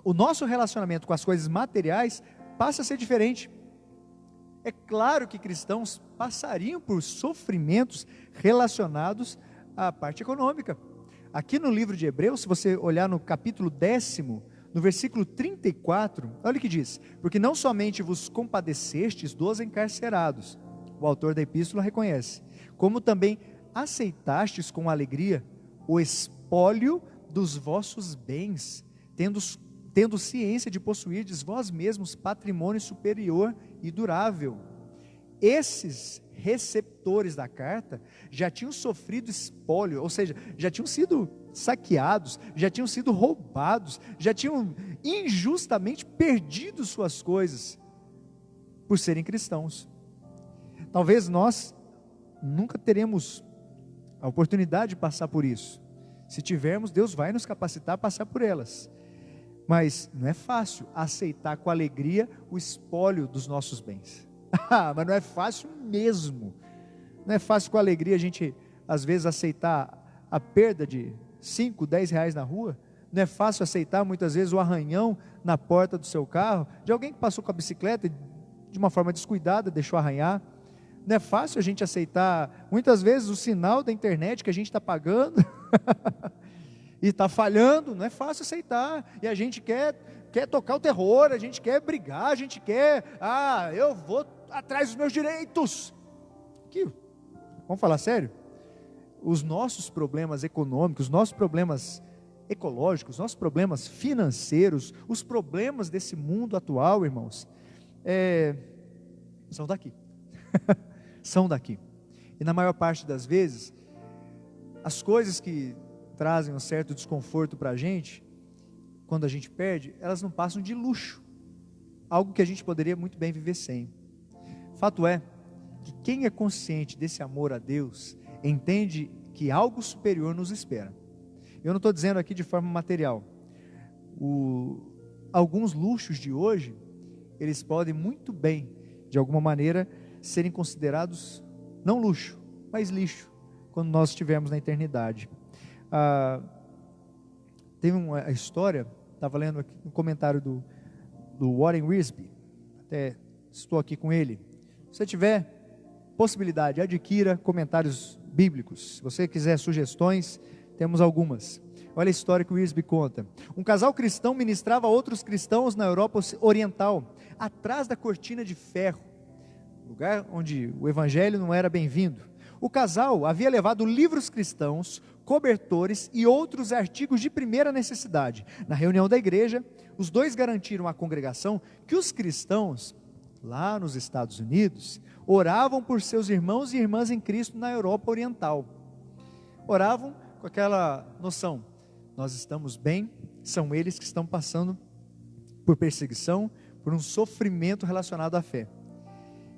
O nosso relacionamento com as coisas materiais passa a ser diferente. É claro que cristãos passariam por sofrimentos relacionados à parte econômica. Aqui no livro de Hebreus, se você olhar no capítulo 10º, no versículo 34, olha o que diz: porque não somente vos compadecestes dos encarcerados, o autor da epístola reconhece, como também aceitastes com alegria o espólio dos vossos bens, tendo ciência de possuirdes vós mesmos patrimônio superior e durável. Esses receptores da carta já tinham sofrido espólio, ou seja, já tinham sido saqueados, já tinham sido roubados, já tinham injustamente perdido suas coisas por serem cristãos. Talvez nós nunca teremos a oportunidade de passar por isso. Se tivermos, Deus vai nos capacitar a passar por elas. Mas não é fácil aceitar com alegria o espólio dos nossos bens. Mas não é fácil mesmo. Não é fácil com alegria a gente, às vezes, aceitar a perda de 5, 10 reais na rua. Não é fácil aceitar, muitas vezes, o arranhão na porta do seu carro, de alguém que passou com a bicicleta e, de uma forma descuidada, deixou arranhar. Não é fácil a gente aceitar, muitas vezes, o sinal da internet que a gente está pagando e está falhando. Não é fácil aceitar, e a gente quer tocar o terror, a gente quer brigar, a gente quer, eu vou atrás dos meus direitos. Vamos falar sério? Os nossos problemas econômicos, os nossos problemas ecológicos, os nossos problemas financeiros, os problemas desse mundo atual, irmãos, são daqui. São daqui. E na maior parte das vezes, as coisas que trazem um certo desconforto para a gente, quando a gente perde, elas não passam de luxo, algo que a gente poderia muito bem viver sem. Fato é que quem é consciente desse amor a Deus, entende que algo superior nos espera. Eu não estou dizendo aqui de forma material. Alguns luxos de hoje, eles podem muito bem, de alguma maneira, serem considerados não luxo, mas lixo, quando nós estivermos na eternidade. Teve uma história, estava lendo aqui um comentário do Warren Wiersbe, até estou aqui com ele. Se você tiver possibilidade, adquira comentários bíblicos. Se você quiser sugestões, temos algumas. Olha a história que o Wiersbe conta. Um casal cristão ministrava a outros cristãos na Europa Oriental, atrás da cortina de ferro, lugar onde o evangelho não era bem-vindo. O casal havia levado livros cristãos, cobertores e outros artigos de primeira necessidade. Na reunião da igreja, os dois garantiram à congregação que os cristãos lá nos Estados Unidos, oravam por seus irmãos e irmãs em Cristo na Europa Oriental. Oravam com aquela noção: nós estamos bem, são eles que estão passando por perseguição, por um sofrimento relacionado à fé.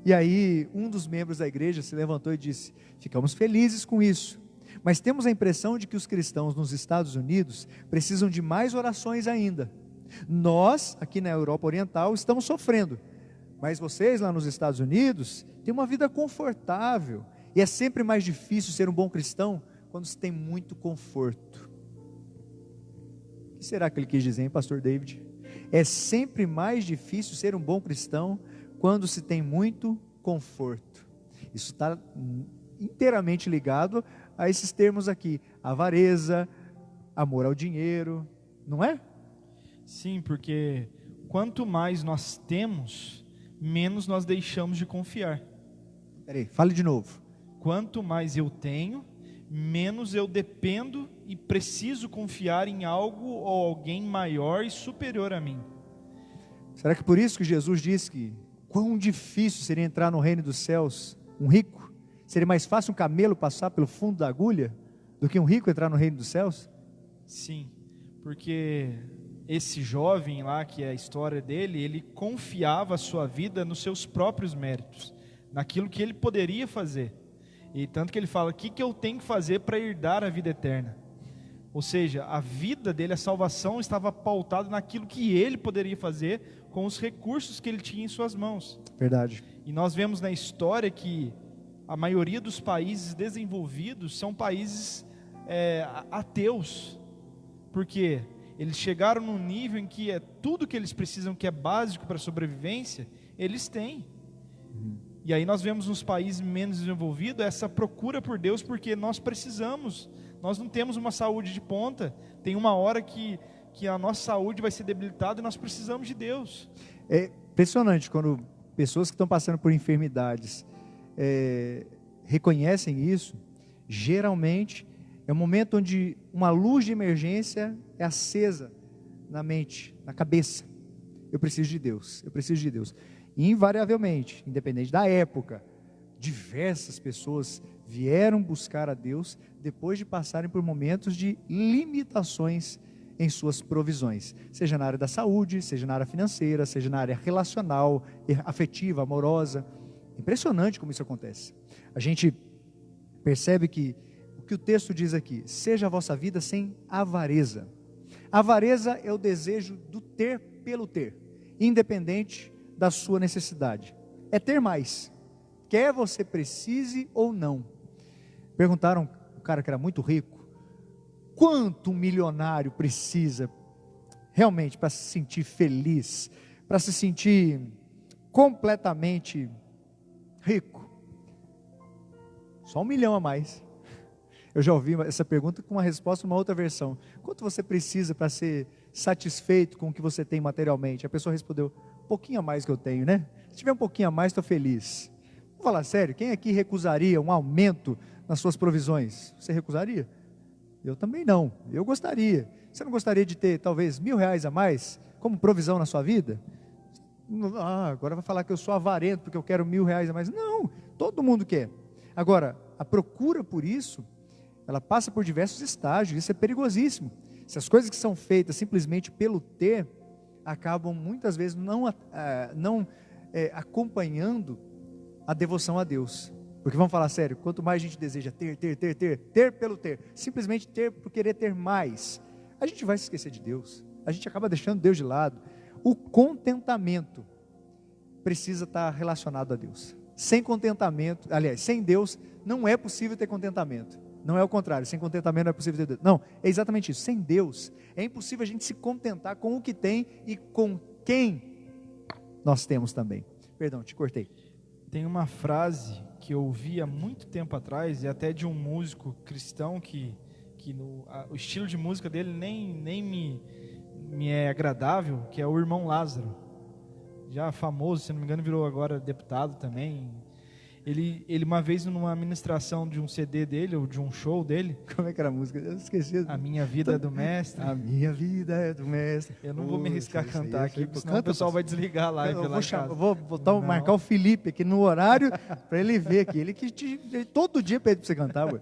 E aí um dos membros da igreja se levantou e disse: ficamos felizes com isso, mas temos a impressão de que os cristãos nos Estados Unidos precisam de mais orações ainda. Nós, aqui na Europa Oriental, estamos sofrendo, mas vocês lá nos Estados Unidos têm uma vida confortável, e é sempre mais difícil ser um bom cristão quando se tem muito conforto. O que será que ele quis dizer, hein, pastor David? É sempre mais difícil ser um bom cristão quando se tem muito conforto. Isso está inteiramente ligado a esses termos aqui: avareza, amor ao dinheiro, não é? Sim, porque quanto mais nós temos, menos nós deixamos de confiar. Peraí, fale de novo. Quanto mais eu tenho, menos eu dependo e preciso confiar em algo ou alguém maior e superior a mim. Será que por isso que Jesus disse que quão difícil seria entrar no reino dos céus um rico? Seria mais fácil um camelo passar pelo fundo da agulha do que um rico entrar no reino dos céus? Sim, porque esse jovem lá, que é a história dele, ele confiava a sua vida nos seus próprios méritos, naquilo que ele poderia fazer. E tanto que ele fala: o que eu tenho que fazer para herdar a vida eterna? Ou seja, a vida dele, a salvação, estava pautada naquilo que ele poderia fazer com os recursos que ele tinha em suas mãos. Verdade. E nós vemos na história que a maioria dos países desenvolvidos são países ateus, porque eles chegaram num nível em que tudo que eles precisam, que é básico para a sobrevivência, eles têm. E aí nós vemos nos países menos desenvolvidos essa procura por Deus, porque nós precisamos, nós não temos uma saúde de ponta, tem uma hora que a nossa saúde vai ser debilitada e nós precisamos de Deus. É impressionante quando pessoas que estão passando por enfermidades reconhecem isso. Geralmente é um momento onde uma luz de emergência é acesa na mente, na cabeça. Eu preciso de Deus, eu preciso de Deus. E invariavelmente, independente da época, diversas pessoas vieram buscar a Deus depois de passarem por momentos de limitações em suas provisões, seja na área da saúde, seja na área financeira, seja na área relacional, afetiva, amorosa. Impressionante como isso acontece. A gente percebe que o que o texto diz aqui: seja a vossa vida sem avareza. Avareza é o desejo do ter pelo ter, independente da sua necessidade. É ter mais, quer você precise ou não. Perguntaram o cara que era muito rico: quanto um milionário precisa realmente para se sentir feliz, para se sentir completamente rico? Só 1 milhão a mais. Eu já ouvi essa pergunta com uma resposta, uma outra versão: quanto você precisa para ser satisfeito com o que você tem materialmente? A pessoa respondeu: um pouquinho a mais que eu tenho, né? Se tiver um pouquinho a mais, estou feliz. Vou falar sério, quem aqui recusaria um aumento nas suas provisões? Você recusaria? Eu também não, eu gostaria. Você não gostaria de ter talvez R$1.000 a mais como provisão na sua vida? Agora vai falar que eu sou avarento porque eu quero R$1.000 a mais. Não, todo mundo quer. Agora, a procura por isso, ela passa por diversos estágios. Isso é perigosíssimo. Se as coisas que são feitas simplesmente pelo ter, acabam muitas vezes não acompanhando a devoção a Deus. Porque vamos falar sério, quanto mais a gente deseja ter pelo ter, simplesmente ter por querer ter mais, a gente vai se esquecer de Deus, a gente acaba deixando Deus de lado. O contentamento precisa estar relacionado a Deus. Sem contentamento, aliás, sem Deus, não é possível ter contentamento. Não é o contrário, sem contentamento não é possível ter Deus. Não, é exatamente isso. Sem Deus, é impossível a gente se contentar com o que tem e com quem nós temos também. Perdão, te cortei. Tem uma frase que eu ouvi há muito tempo atrás, e até de um músico cristão que o estilo de música dele nem me é agradável, que é o Irmão Lázaro. Já famoso, se não me engano, virou agora deputado também. Ele uma vez numa ministração de um CD dele, ou de um show dele, Como é que era a música? Eu esqueci. A Minha Vida é do Mestre. A minha vida é do mestre. Eu não vou me arriscar a Isso aí, cantar isso aí, aqui, porque pô, senão o pessoal vai pastor. desligar a live lá em casa. Eu vou botar, Não. marcar o Felipe aqui no horário para ele ver aqui. Ele todo dia pede para você cantar, ué.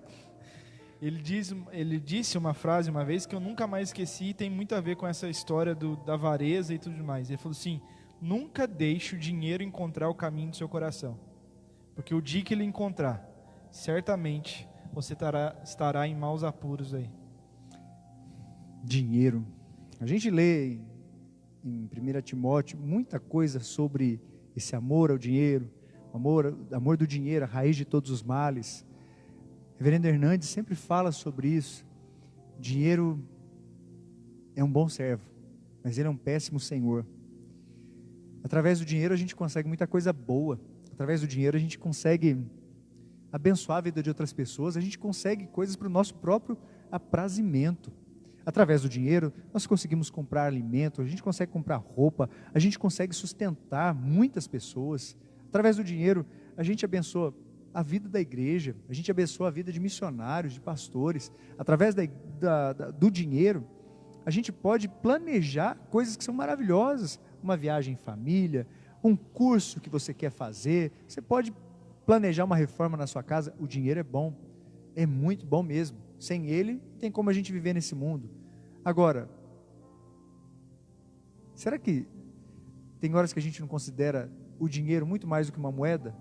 Ele disse uma frase uma vez que eu nunca mais esqueci e tem muito a ver com essa história da avareza e tudo mais. Ele falou assim: nunca deixe o dinheiro encontrar o caminho do seu coração, porque o dia que ele encontrar, certamente você estará em maus apuros aí. Dinheiro. A gente lê em 1 Timóteo muita coisa sobre esse amor ao dinheiro, amor do dinheiro, a raiz de todos os males. O reverendo Hernandes sempre fala sobre isso. Dinheiro é um bom servo, mas ele é um péssimo senhor. Através do dinheiro a gente consegue muita coisa boa. Através do dinheiro a gente consegue abençoar a vida de outras pessoas. A gente consegue coisas para o nosso próprio aprazimento. Através do dinheiro nós conseguimos comprar alimento, a gente consegue comprar roupa, a gente consegue sustentar muitas pessoas. Através do dinheiro a gente abençoa a vida da igreja, a gente abençoa a vida de missionários, de pastores. Através do dinheiro, a gente pode planejar coisas que são maravilhosas, uma viagem em família, um curso que você quer fazer, você pode planejar uma reforma na sua casa. O dinheiro é bom, é muito bom mesmo. Sem ele, não tem como a gente viver nesse mundo. Agora, será que tem horas que a gente não considera o dinheiro muito mais do que uma moeda?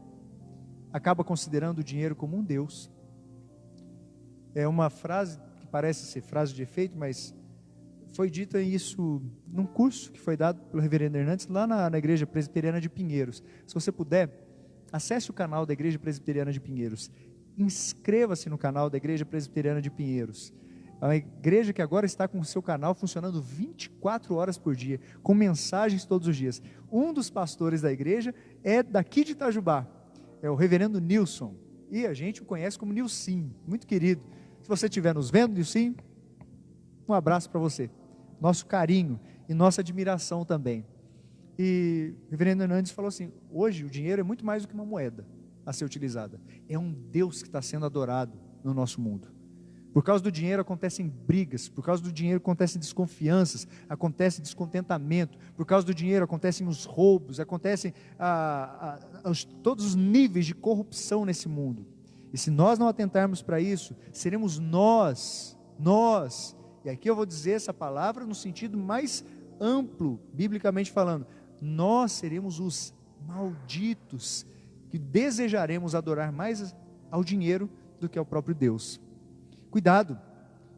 Acaba considerando o dinheiro como um Deus. É uma frase que parece ser frase de efeito, mas foi dita isso num curso que foi dado pelo reverendo Hernandes lá na Igreja Presbiteriana de Pinheiros. Se você puder, acesse o canal da Igreja Presbiteriana de Pinheiros. Inscreva-se no canal da Igreja Presbiteriana de Pinheiros. É uma igreja que agora está com o seu canal funcionando 24 horas por dia, com mensagens todos os dias. Um dos pastores da igreja é daqui de Itajubá, é o reverendo Nilson, e a gente o conhece como Nilcinho, muito querido. Se você estiver nos vendo, Nilcinho, um abraço para você, nosso carinho e nossa admiração também. E o reverendo Hernandes falou assim: hoje o dinheiro é muito mais do que uma moeda a ser utilizada, é um Deus que está sendo adorado no nosso mundo. Por causa do dinheiro acontecem brigas, por causa do dinheiro acontecem desconfianças, acontece descontentamento, por causa do dinheiro acontecem os roubos, acontecem todos os níveis de corrupção nesse mundo. E se nós não atentarmos para isso, seremos nós, e aqui eu vou dizer essa palavra no sentido mais amplo, biblicamente falando, nós seremos os malditos, que desejaremos adorar mais ao dinheiro do que ao próprio Deus. Cuidado,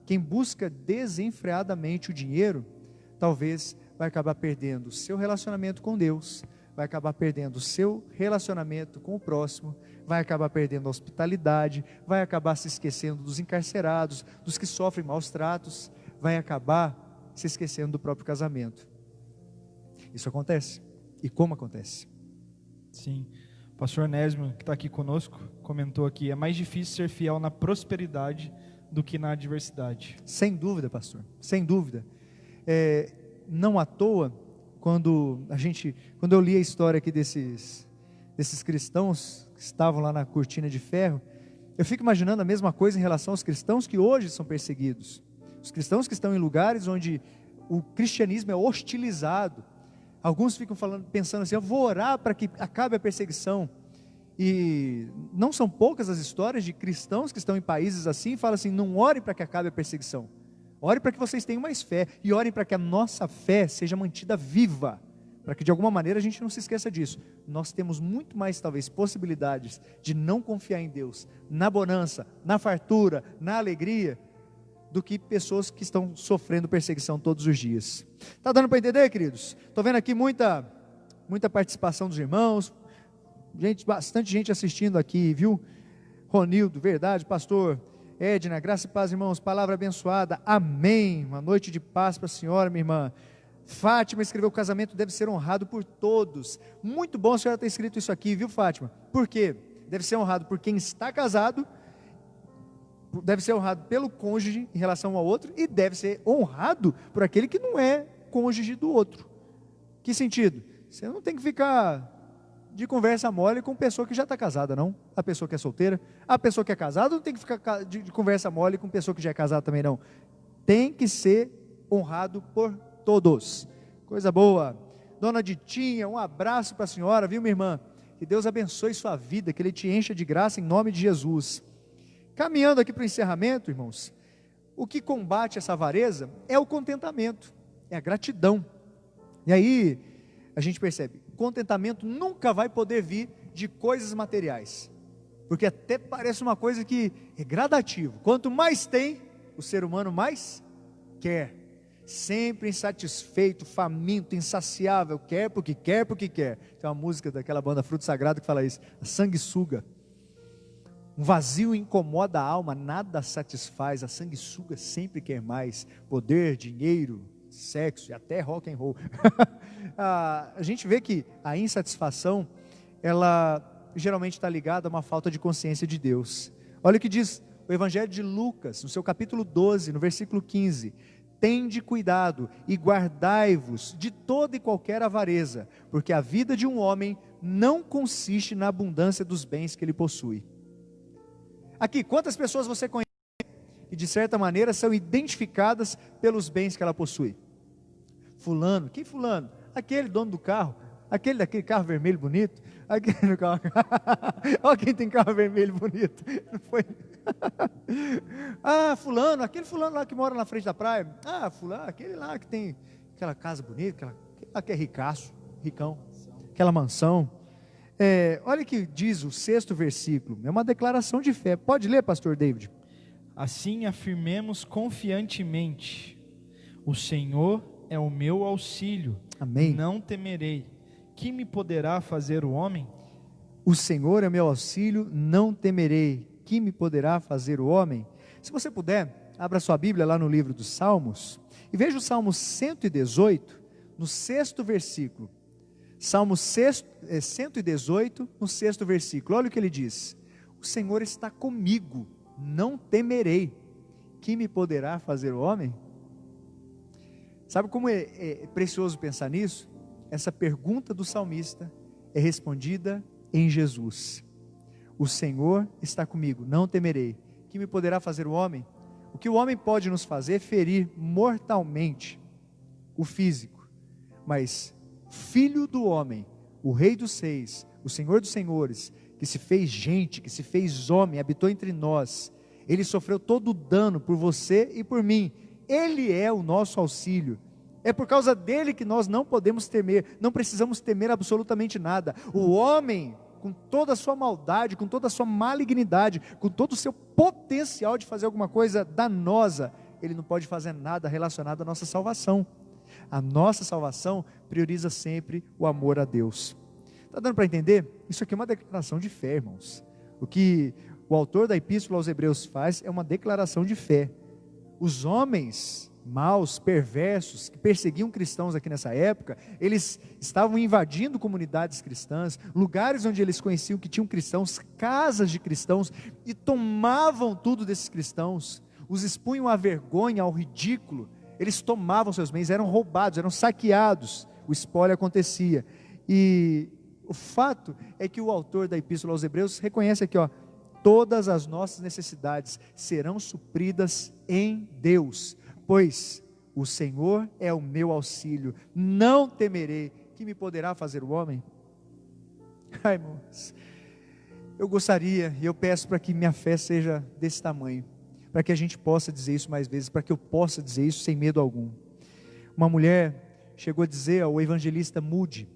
quem busca desenfreadamente o dinheiro, talvez vai acabar perdendo o seu relacionamento com Deus, vai acabar perdendo o seu relacionamento com o próximo, vai acabar perdendo a hospitalidade, vai acabar se esquecendo dos encarcerados, dos que sofrem maus tratos, vai acabar se esquecendo do próprio casamento. Isso acontece. E como acontece? Sim. O pastor Onésimo, que está aqui conosco, comentou aqui: é mais difícil ser fiel na prosperidade do que na adversidade. Sem dúvida, pastor, sem dúvida. Não à toa, quando eu li a história aqui desses cristãos que estavam lá na cortina de ferro, eu fico imaginando a mesma coisa em relação aos cristãos que hoje são perseguidos. Os cristãos que estão em lugares onde o cristianismo é hostilizado. Alguns ficam pensando assim: eu vou orar para que acabe a perseguição. E não são poucas as histórias de cristãos que estão em países assim e falam assim: não ore para que acabe a perseguição, ore para que vocês tenham mais fé, e orem para que a nossa fé seja mantida viva, para que de alguma maneira a gente não se esqueça disso. Nós temos muito mais talvez possibilidades de não confiar em Deus, na bonança, na fartura, na alegria, do que pessoas que estão sofrendo perseguição todos os dias. Está dando para entender, queridos? Estou vendo aqui muita participação dos irmãos, bastante gente assistindo aqui, viu? Ronildo, verdade, pastor Edna, graça e paz, irmãos, palavra abençoada, amém. Uma noite de paz para a senhora, minha irmã. Fátima escreveu: o casamento deve ser honrado por todos. Muito bom a senhora ter escrito isso aqui, viu, Fátima? Por quê? Deve ser honrado por quem está casado, deve ser honrado pelo cônjuge em relação ao outro, e deve ser honrado por aquele que não é cônjuge do outro. Que sentido? Você não tem que ficar de conversa mole com pessoa que já está casada, não. A pessoa que é solteira. A pessoa que é casada não tem que ficar de conversa mole com pessoa que já é casada também, não. Tem que ser honrado por todos. Coisa boa. Dona Ditinha, um abraço para a senhora, viu, minha irmã? Que Deus abençoe sua vida, que Ele te encha de graça em nome de Jesus. Caminhando aqui para o encerramento, irmãos, o que combate essa avareza é o contentamento, é a gratidão. E aí, a gente percebe, contentamento nunca vai poder vir de coisas materiais, porque até parece uma coisa que é gradativo. Quanto mais tem, o ser humano mais quer. Sempre insatisfeito, faminto, insaciável, quer porque quer, porque quer. Tem uma música daquela banda Fruto Sagrado que fala isso, a sanguessuga. Um vazio incomoda a alma, nada satisfaz, a sanguessuga sempre quer mais. Poder, dinheiro, sexo e até rock and roll. A gente vê que a insatisfação, ela geralmente está ligada a uma falta de consciência de Deus. Olha o que diz o Evangelho de Lucas, no seu capítulo 12, no versículo 15. Tende cuidado e guardai-vos de toda e qualquer avareza, porque a vida de um homem não consiste na abundância dos bens que ele possui. Aqui, quantas pessoas você conhece que de certa maneira são identificadas pelos bens que ela possui? Fulano, quem fulano? Aquele dono do carro, aquele daquele carro vermelho bonito, aquele carro... olha quem tem carro vermelho bonito, não foi? Ah, fulano, aquele fulano lá que mora na frente da praia. Ah, fulano, aquele lá que tem aquela casa bonita, aquele lá que é ricaço, ricão, aquela mansão. Olha o que diz o 6º versículo, é uma declaração de fé. Pode ler, pastor David? Assim afirmemos confiantemente: o Senhor é o meu auxílio. Amém. Não temerei. Que me poderá fazer o homem? O Senhor é meu auxílio, não temerei. Que me poderá fazer o homem? Se você puder, abra sua Bíblia lá no livro dos Salmos e veja o Salmo 118, no 6º versículo. Salmo 118, no 6º versículo. Olha o que ele diz: o Senhor está comigo, não temerei. Que me poderá fazer o homem? Sabe como é precioso pensar nisso? Essa pergunta do salmista é respondida em Jesus. O Senhor está comigo, não temerei. Que me poderá fazer o homem? O que o homem pode nos fazer é ferir mortalmente o físico, mas Filho do homem, o Rei dos Reis, o Senhor dos Senhores, que se fez gente, que se fez homem, habitou entre nós, Ele sofreu todo o dano por você e por mim. Ele é o nosso auxílio. É por causa dele que nós não podemos temer, não precisamos temer absolutamente nada. O homem, com toda a sua maldade, com toda a sua malignidade, com todo o seu potencial de fazer alguma coisa danosa, ele não pode fazer nada relacionado à nossa salvação. A nossa salvação prioriza sempre o amor a Deus. Está dando para entender? Isso aqui é uma declaração de fé, irmãos. O que o autor da Epístola aos Hebreus faz é uma declaração de fé. Os homens maus, perversos, que perseguiam cristãos aqui nessa época, eles estavam invadindo comunidades cristãs, lugares onde eles conheciam que tinham cristãos, casas de cristãos, e tomavam tudo desses cristãos, os expunham à vergonha, ao ridículo. Eles tomavam seus bens, eram roubados, eram saqueados, o espólio acontecia. E o fato é que o autor da Epístola aos Hebreus reconhece aqui, todas as nossas necessidades serão supridas em Deus, pois o Senhor é o meu auxílio, não temerei. Que me poderá fazer o homem? Ai, irmãos, eu gostaria, e eu peço para que minha fé seja desse tamanho, para que a gente possa dizer isso mais vezes, para que eu possa dizer isso sem medo algum. Uma mulher chegou a dizer ao evangelista Moody: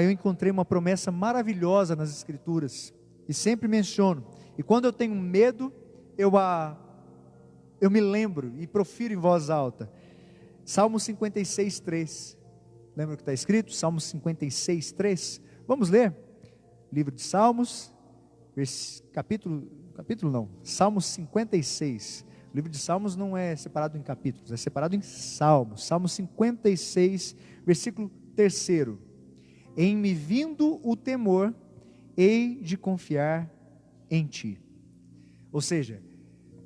eu encontrei uma promessa maravilhosa nas Escrituras, e sempre menciono, e quando eu tenho medo, eu me lembro e profiro em voz alta. Salmo 56, 3. Lembra o que está escrito? Salmo 56, 3. Vamos ler? Livro de Salmos, Salmo 56. O livro de Salmos não é separado em capítulos, é separado em Salmos. Salmo 56, versículo 3. Em me vindo o temor, hei de confiar em ti. Ou seja,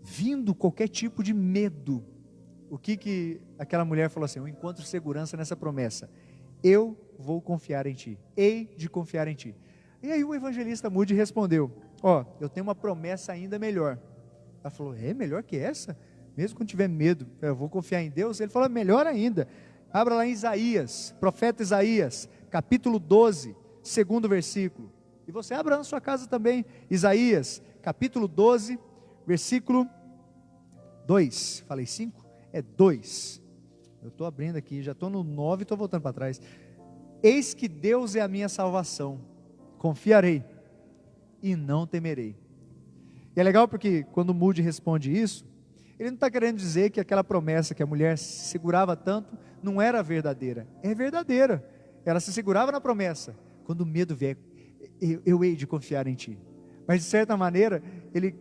vindo qualquer tipo de medo, o que aquela mulher falou assim: eu encontro segurança nessa promessa. eu vou confiar em ti, hei de confiar em ti. E aí o evangelista Moody respondeu, eu tenho uma promessa ainda melhor. Ela falou, melhor que essa? Mesmo quando tiver medo, eu vou confiar em Deus? Ele falou, melhor ainda. Abra lá em Isaías, profeta Isaías, capítulo 12, segundo versículo. E você abra na sua casa também, Isaías, capítulo 12, versículo 2. Falei 5? É 2. Eu estou abrindo aqui, já estou no 9 e estou voltando para trás. Eis que Deus é a minha salvação, confiarei e não temerei. E é legal porque quando Moody responde isso, ele não está querendo dizer que aquela promessa que a mulher se segurava tanto não era verdadeira. É verdadeira. Ela se segurava na promessa. Quando o medo vier, eu hei de confiar em ti. Mas de certa maneira, ele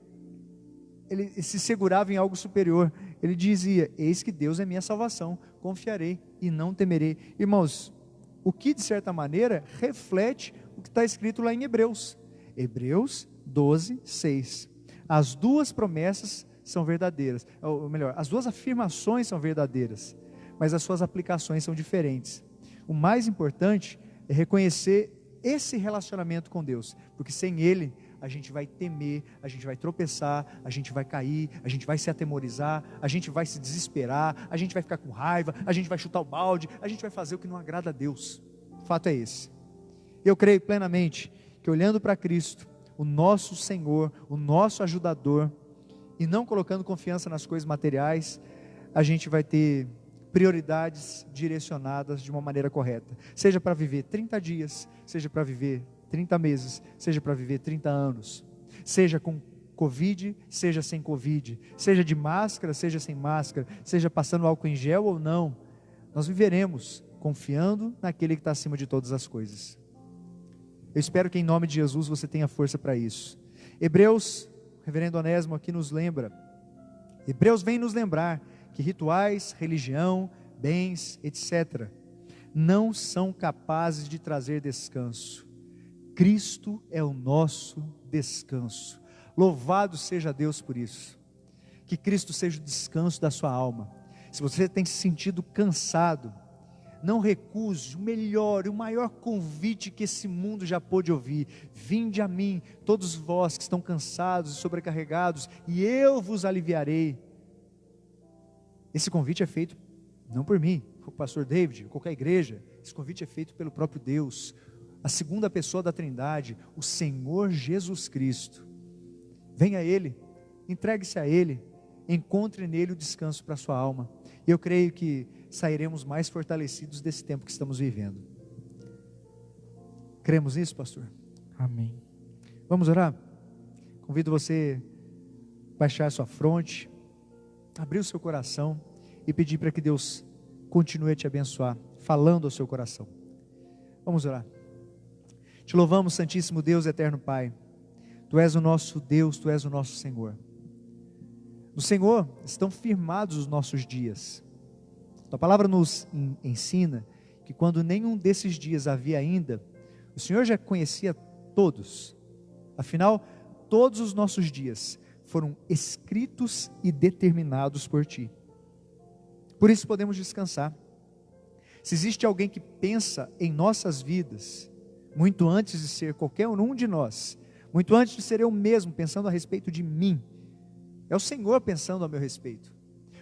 se segurava em algo superior. Ele dizia, eis que Deus é minha salvação, confiarei e não temerei. Irmãos, o que de certa maneira reflete o que está escrito lá em Hebreus. Hebreus 12, 6. As duas promessas são verdadeiras, ou melhor, as duas afirmações são verdadeiras, mas as suas aplicações são diferentes. O mais importante é reconhecer esse relacionamento com Deus, porque sem Ele a gente vai temer, a gente vai tropeçar, a gente vai cair, a gente vai se atemorizar, a gente vai se desesperar, a gente vai ficar com raiva, a gente vai chutar o balde, a gente vai fazer o que não agrada a Deus. O fato é esse. Eu creio plenamente que olhando para Cristo, o nosso Senhor, o nosso ajudador, e não colocando confiança nas coisas materiais, a gente vai ter prioridades direcionadas de uma maneira correta, seja para viver 30 dias, seja para viver 30 meses, seja para viver 30 anos, seja com Covid, seja sem Covid, seja de máscara, seja sem máscara, seja passando álcool em gel ou não, nós viveremos confiando naquele que está acima de todas as coisas. Eu espero que em nome de Jesus você tenha força para isso. Hebreus, o reverendo Onésimo aqui nos lembra, Hebreus vem nos lembrar que rituais, religião, bens, etc., não são capazes de trazer descanso. Cristo é o nosso descanso. Louvado seja Deus por isso. Que Cristo seja o descanso da sua alma. Se você tem se sentido cansado, não recuse o melhor e o maior convite que esse mundo já pôde ouvir. Vinde a mim, todos vós que estão cansados e sobrecarregados, e eu vos aliviarei. Esse convite é feito não por mim, por pastor David, qualquer igreja. Esse convite é feito pelo próprio Deus, a segunda pessoa da Trindade, o Senhor Jesus Cristo. Venha a Ele, entregue-se a Ele, encontre nele o descanso para a sua alma. E eu creio que sairemos mais fortalecidos desse tempo que estamos vivendo. Cremos nisso, pastor? Amém. Vamos orar? Convido você a baixar a sua fronte, abrir o seu coração e pedir para que Deus continue a te abençoar, falando ao seu coração. Vamos orar. Te louvamos, Santíssimo Deus, eterno Pai. Tu és o nosso Deus, Tu és o nosso Senhor. No Senhor estão firmados os nossos dias. Tua palavra nos ensina que quando nenhum desses dias havia ainda, o Senhor já conhecia todos. Afinal, todos os nossos dias foram escritos e determinados por Ti. Por isso podemos descansar. Se existe alguém que pensa em nossas vidas, muito antes de ser qualquer um de nós, muito antes de ser eu mesmo pensando a respeito de mim, é o Senhor pensando a meu respeito.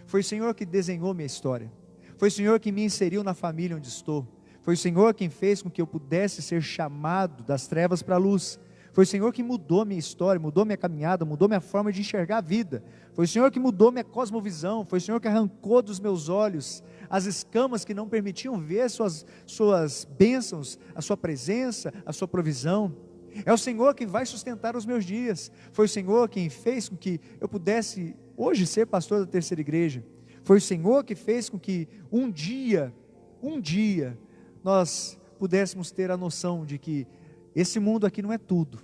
Foi o Senhor que desenhou minha história. Foi o Senhor que me inseriu na família onde estou. Foi o Senhor quem fez com que eu pudesse ser chamado das trevas para a luz. Foi o Senhor que mudou minha história, mudou minha caminhada, mudou minha forma de enxergar a vida. Foi o Senhor que mudou minha cosmovisão. Foi o Senhor que arrancou dos meus olhos as escamas que não permitiam ver suas bênçãos, a sua presença, a sua provisão. É o Senhor quem vai sustentar os meus dias. Foi o Senhor quem fez com que eu pudesse hoje ser pastor da Terceira Igreja. Foi o Senhor que fez com que um dia, nós pudéssemos ter a noção de que esse mundo aqui não é tudo.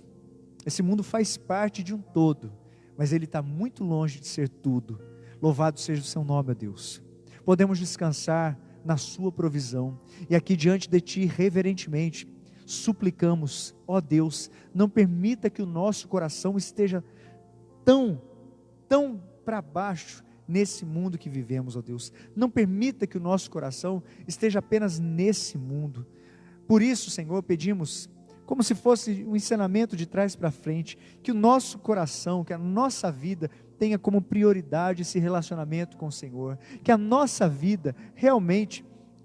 Esse mundo faz parte de um todo, mas ele está muito longe de ser tudo. Louvado seja o seu nome, ó Deus. Podemos descansar na sua provisão. E aqui diante de Ti, reverentemente, suplicamos, ó Deus, não permita que o nosso coração esteja tão para baixo, nesse mundo que vivemos, ó Deus. Não permita que o nosso coração esteja apenas nesse mundo. Por isso, Senhor, pedimos, como se fosse um ensinamento de trás para frente, que o nosso coração, que a nossa vida tenha como prioridade esse relacionamento com o Senhor, que a nossa vida realmente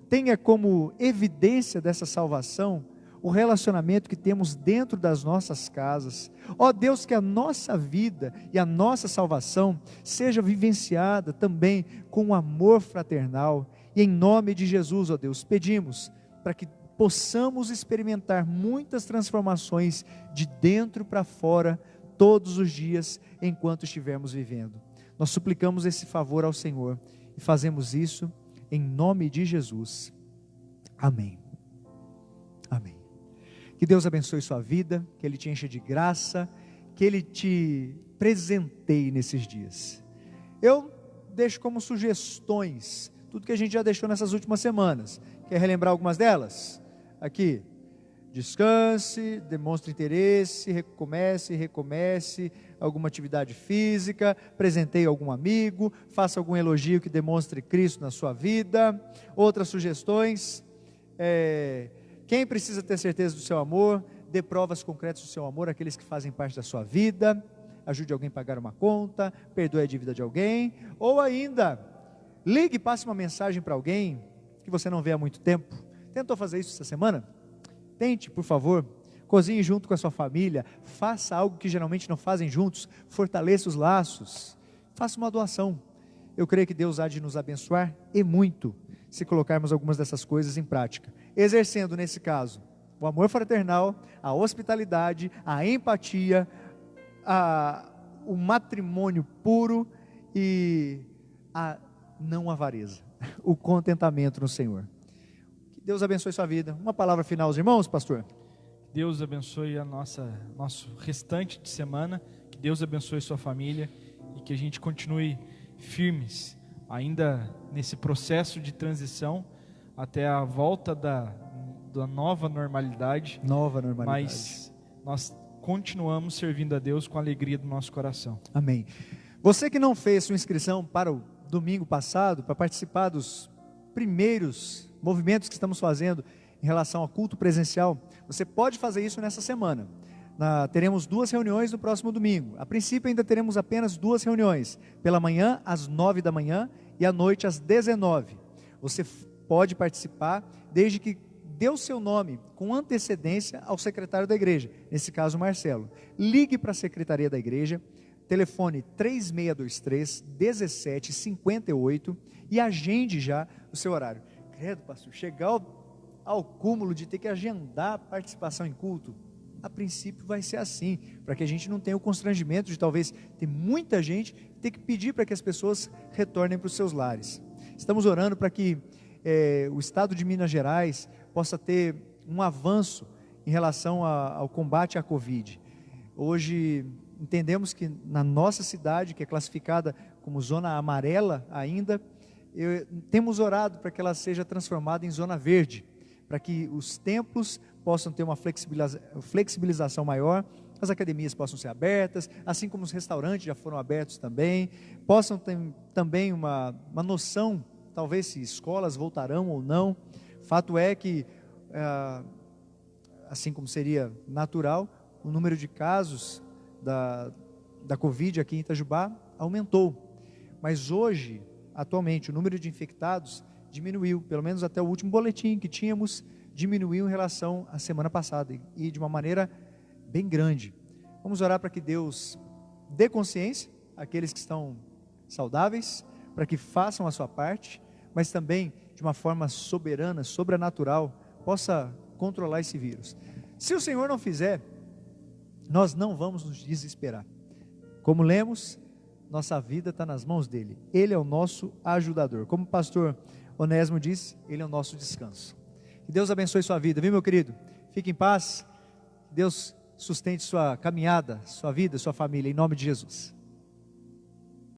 tenha como evidência dessa salvação o relacionamento que temos dentro das nossas casas. Ó Deus, que a nossa vida e a nossa salvação seja vivenciada também com um amor fraternal, e em nome de Jesus, ó Deus, pedimos para que possamos experimentar muitas transformações de dentro para fora, todos os dias, enquanto estivermos vivendo. Nós suplicamos esse favor ao Senhor, e fazemos isso em nome de Jesus. Amém. Amém. Que Deus abençoe sua vida, que Ele te encha de graça, que Ele te presenteie nesses dias. Eu deixo como sugestões tudo que a gente já deixou nessas últimas semanas. Quer relembrar algumas delas? Aqui, descanse, demonstre interesse, recomece alguma atividade física, presenteie algum amigo, faça algum elogio que demonstre Cristo na sua vida. Outras sugestões, quem precisa ter certeza do seu amor, dê provas concretas do seu amor àqueles que fazem parte da sua vida, ajude alguém a pagar uma conta, perdoe a dívida de alguém, ou ainda, ligue e passe uma mensagem para alguém que você não vê há muito tempo. Tentou fazer isso essa semana? Tente, por favor, cozinhe junto com a sua família, faça algo que geralmente não fazem juntos, fortaleça os laços, faça uma doação. Eu creio que Deus há de nos abençoar e muito, se colocarmos algumas dessas coisas em prática, exercendo nesse caso, o amor fraternal, a hospitalidade, a empatia, o matrimônio puro e a não avareza, o contentamento no Senhor. Que Deus abençoe sua vida. Uma palavra final aos irmãos, pastor? Deus abençoe nosso restante de semana, que Deus abençoe sua família e que a gente continue firmes, ainda nesse processo de transição, até a volta da nova normalidade. Mas nós continuamos servindo a Deus com a alegria do nosso coração. Amém. Você que não fez sua inscrição para o domingo passado, para participar dos primeiros movimentos que estamos fazendo em relação ao culto presencial, você pode fazer isso nessa semana. Teremos 2 reuniões no próximo domingo. A princípio ainda teremos apenas 2 reuniões, pela manhã às 9 da manhã e à noite às 19. Você pode participar desde que dê o seu nome com antecedência ao secretário da igreja, nesse caso Marcelo. Ligue para a secretaria da igreja, telefone 3623-1758 e agende já o seu horário. Credo, pastor, chegar ao cúmulo de ter que agendar a participação em culto, a princípio vai ser assim, para que a gente não tenha o constrangimento de talvez ter muita gente, ter que pedir para que as pessoas retornem para os seus lares. Estamos orando para que o estado de Minas Gerais possa ter um avanço em relação ao combate à Covid. Hoje entendemos que na nossa cidade, que é classificada como zona amarela ainda, temos orado para que ela seja transformada em zona verde, para que os templos possam ter uma flexibilização maior, as academias possam ser abertas, assim como os restaurantes já foram abertos também, possam ter também uma noção, talvez se escolas voltarão ou não. Fato é que, assim como seria natural, o número de casos da Covid aqui em Itajubá aumentou, mas hoje, atualmente, o número de infectados diminuiu, pelo menos até o último boletim que tínhamos, diminuiu em relação à semana passada, e de uma maneira bem grande. Vamos orar para que Deus dê consciência àqueles que estão saudáveis, para que façam a sua parte, mas também de uma forma soberana, sobrenatural, possa controlar esse vírus. Se o Senhor não fizer, nós não vamos nos desesperar. Como lemos, nossa vida está nas mãos dEle. Ele é o nosso ajudador. Como o pastor Onésimo disse, Ele é o nosso descanso. Que Deus abençoe sua vida, viu, meu querido? Fique em paz. Deus sustente sua caminhada, sua vida, sua família, em nome de Jesus.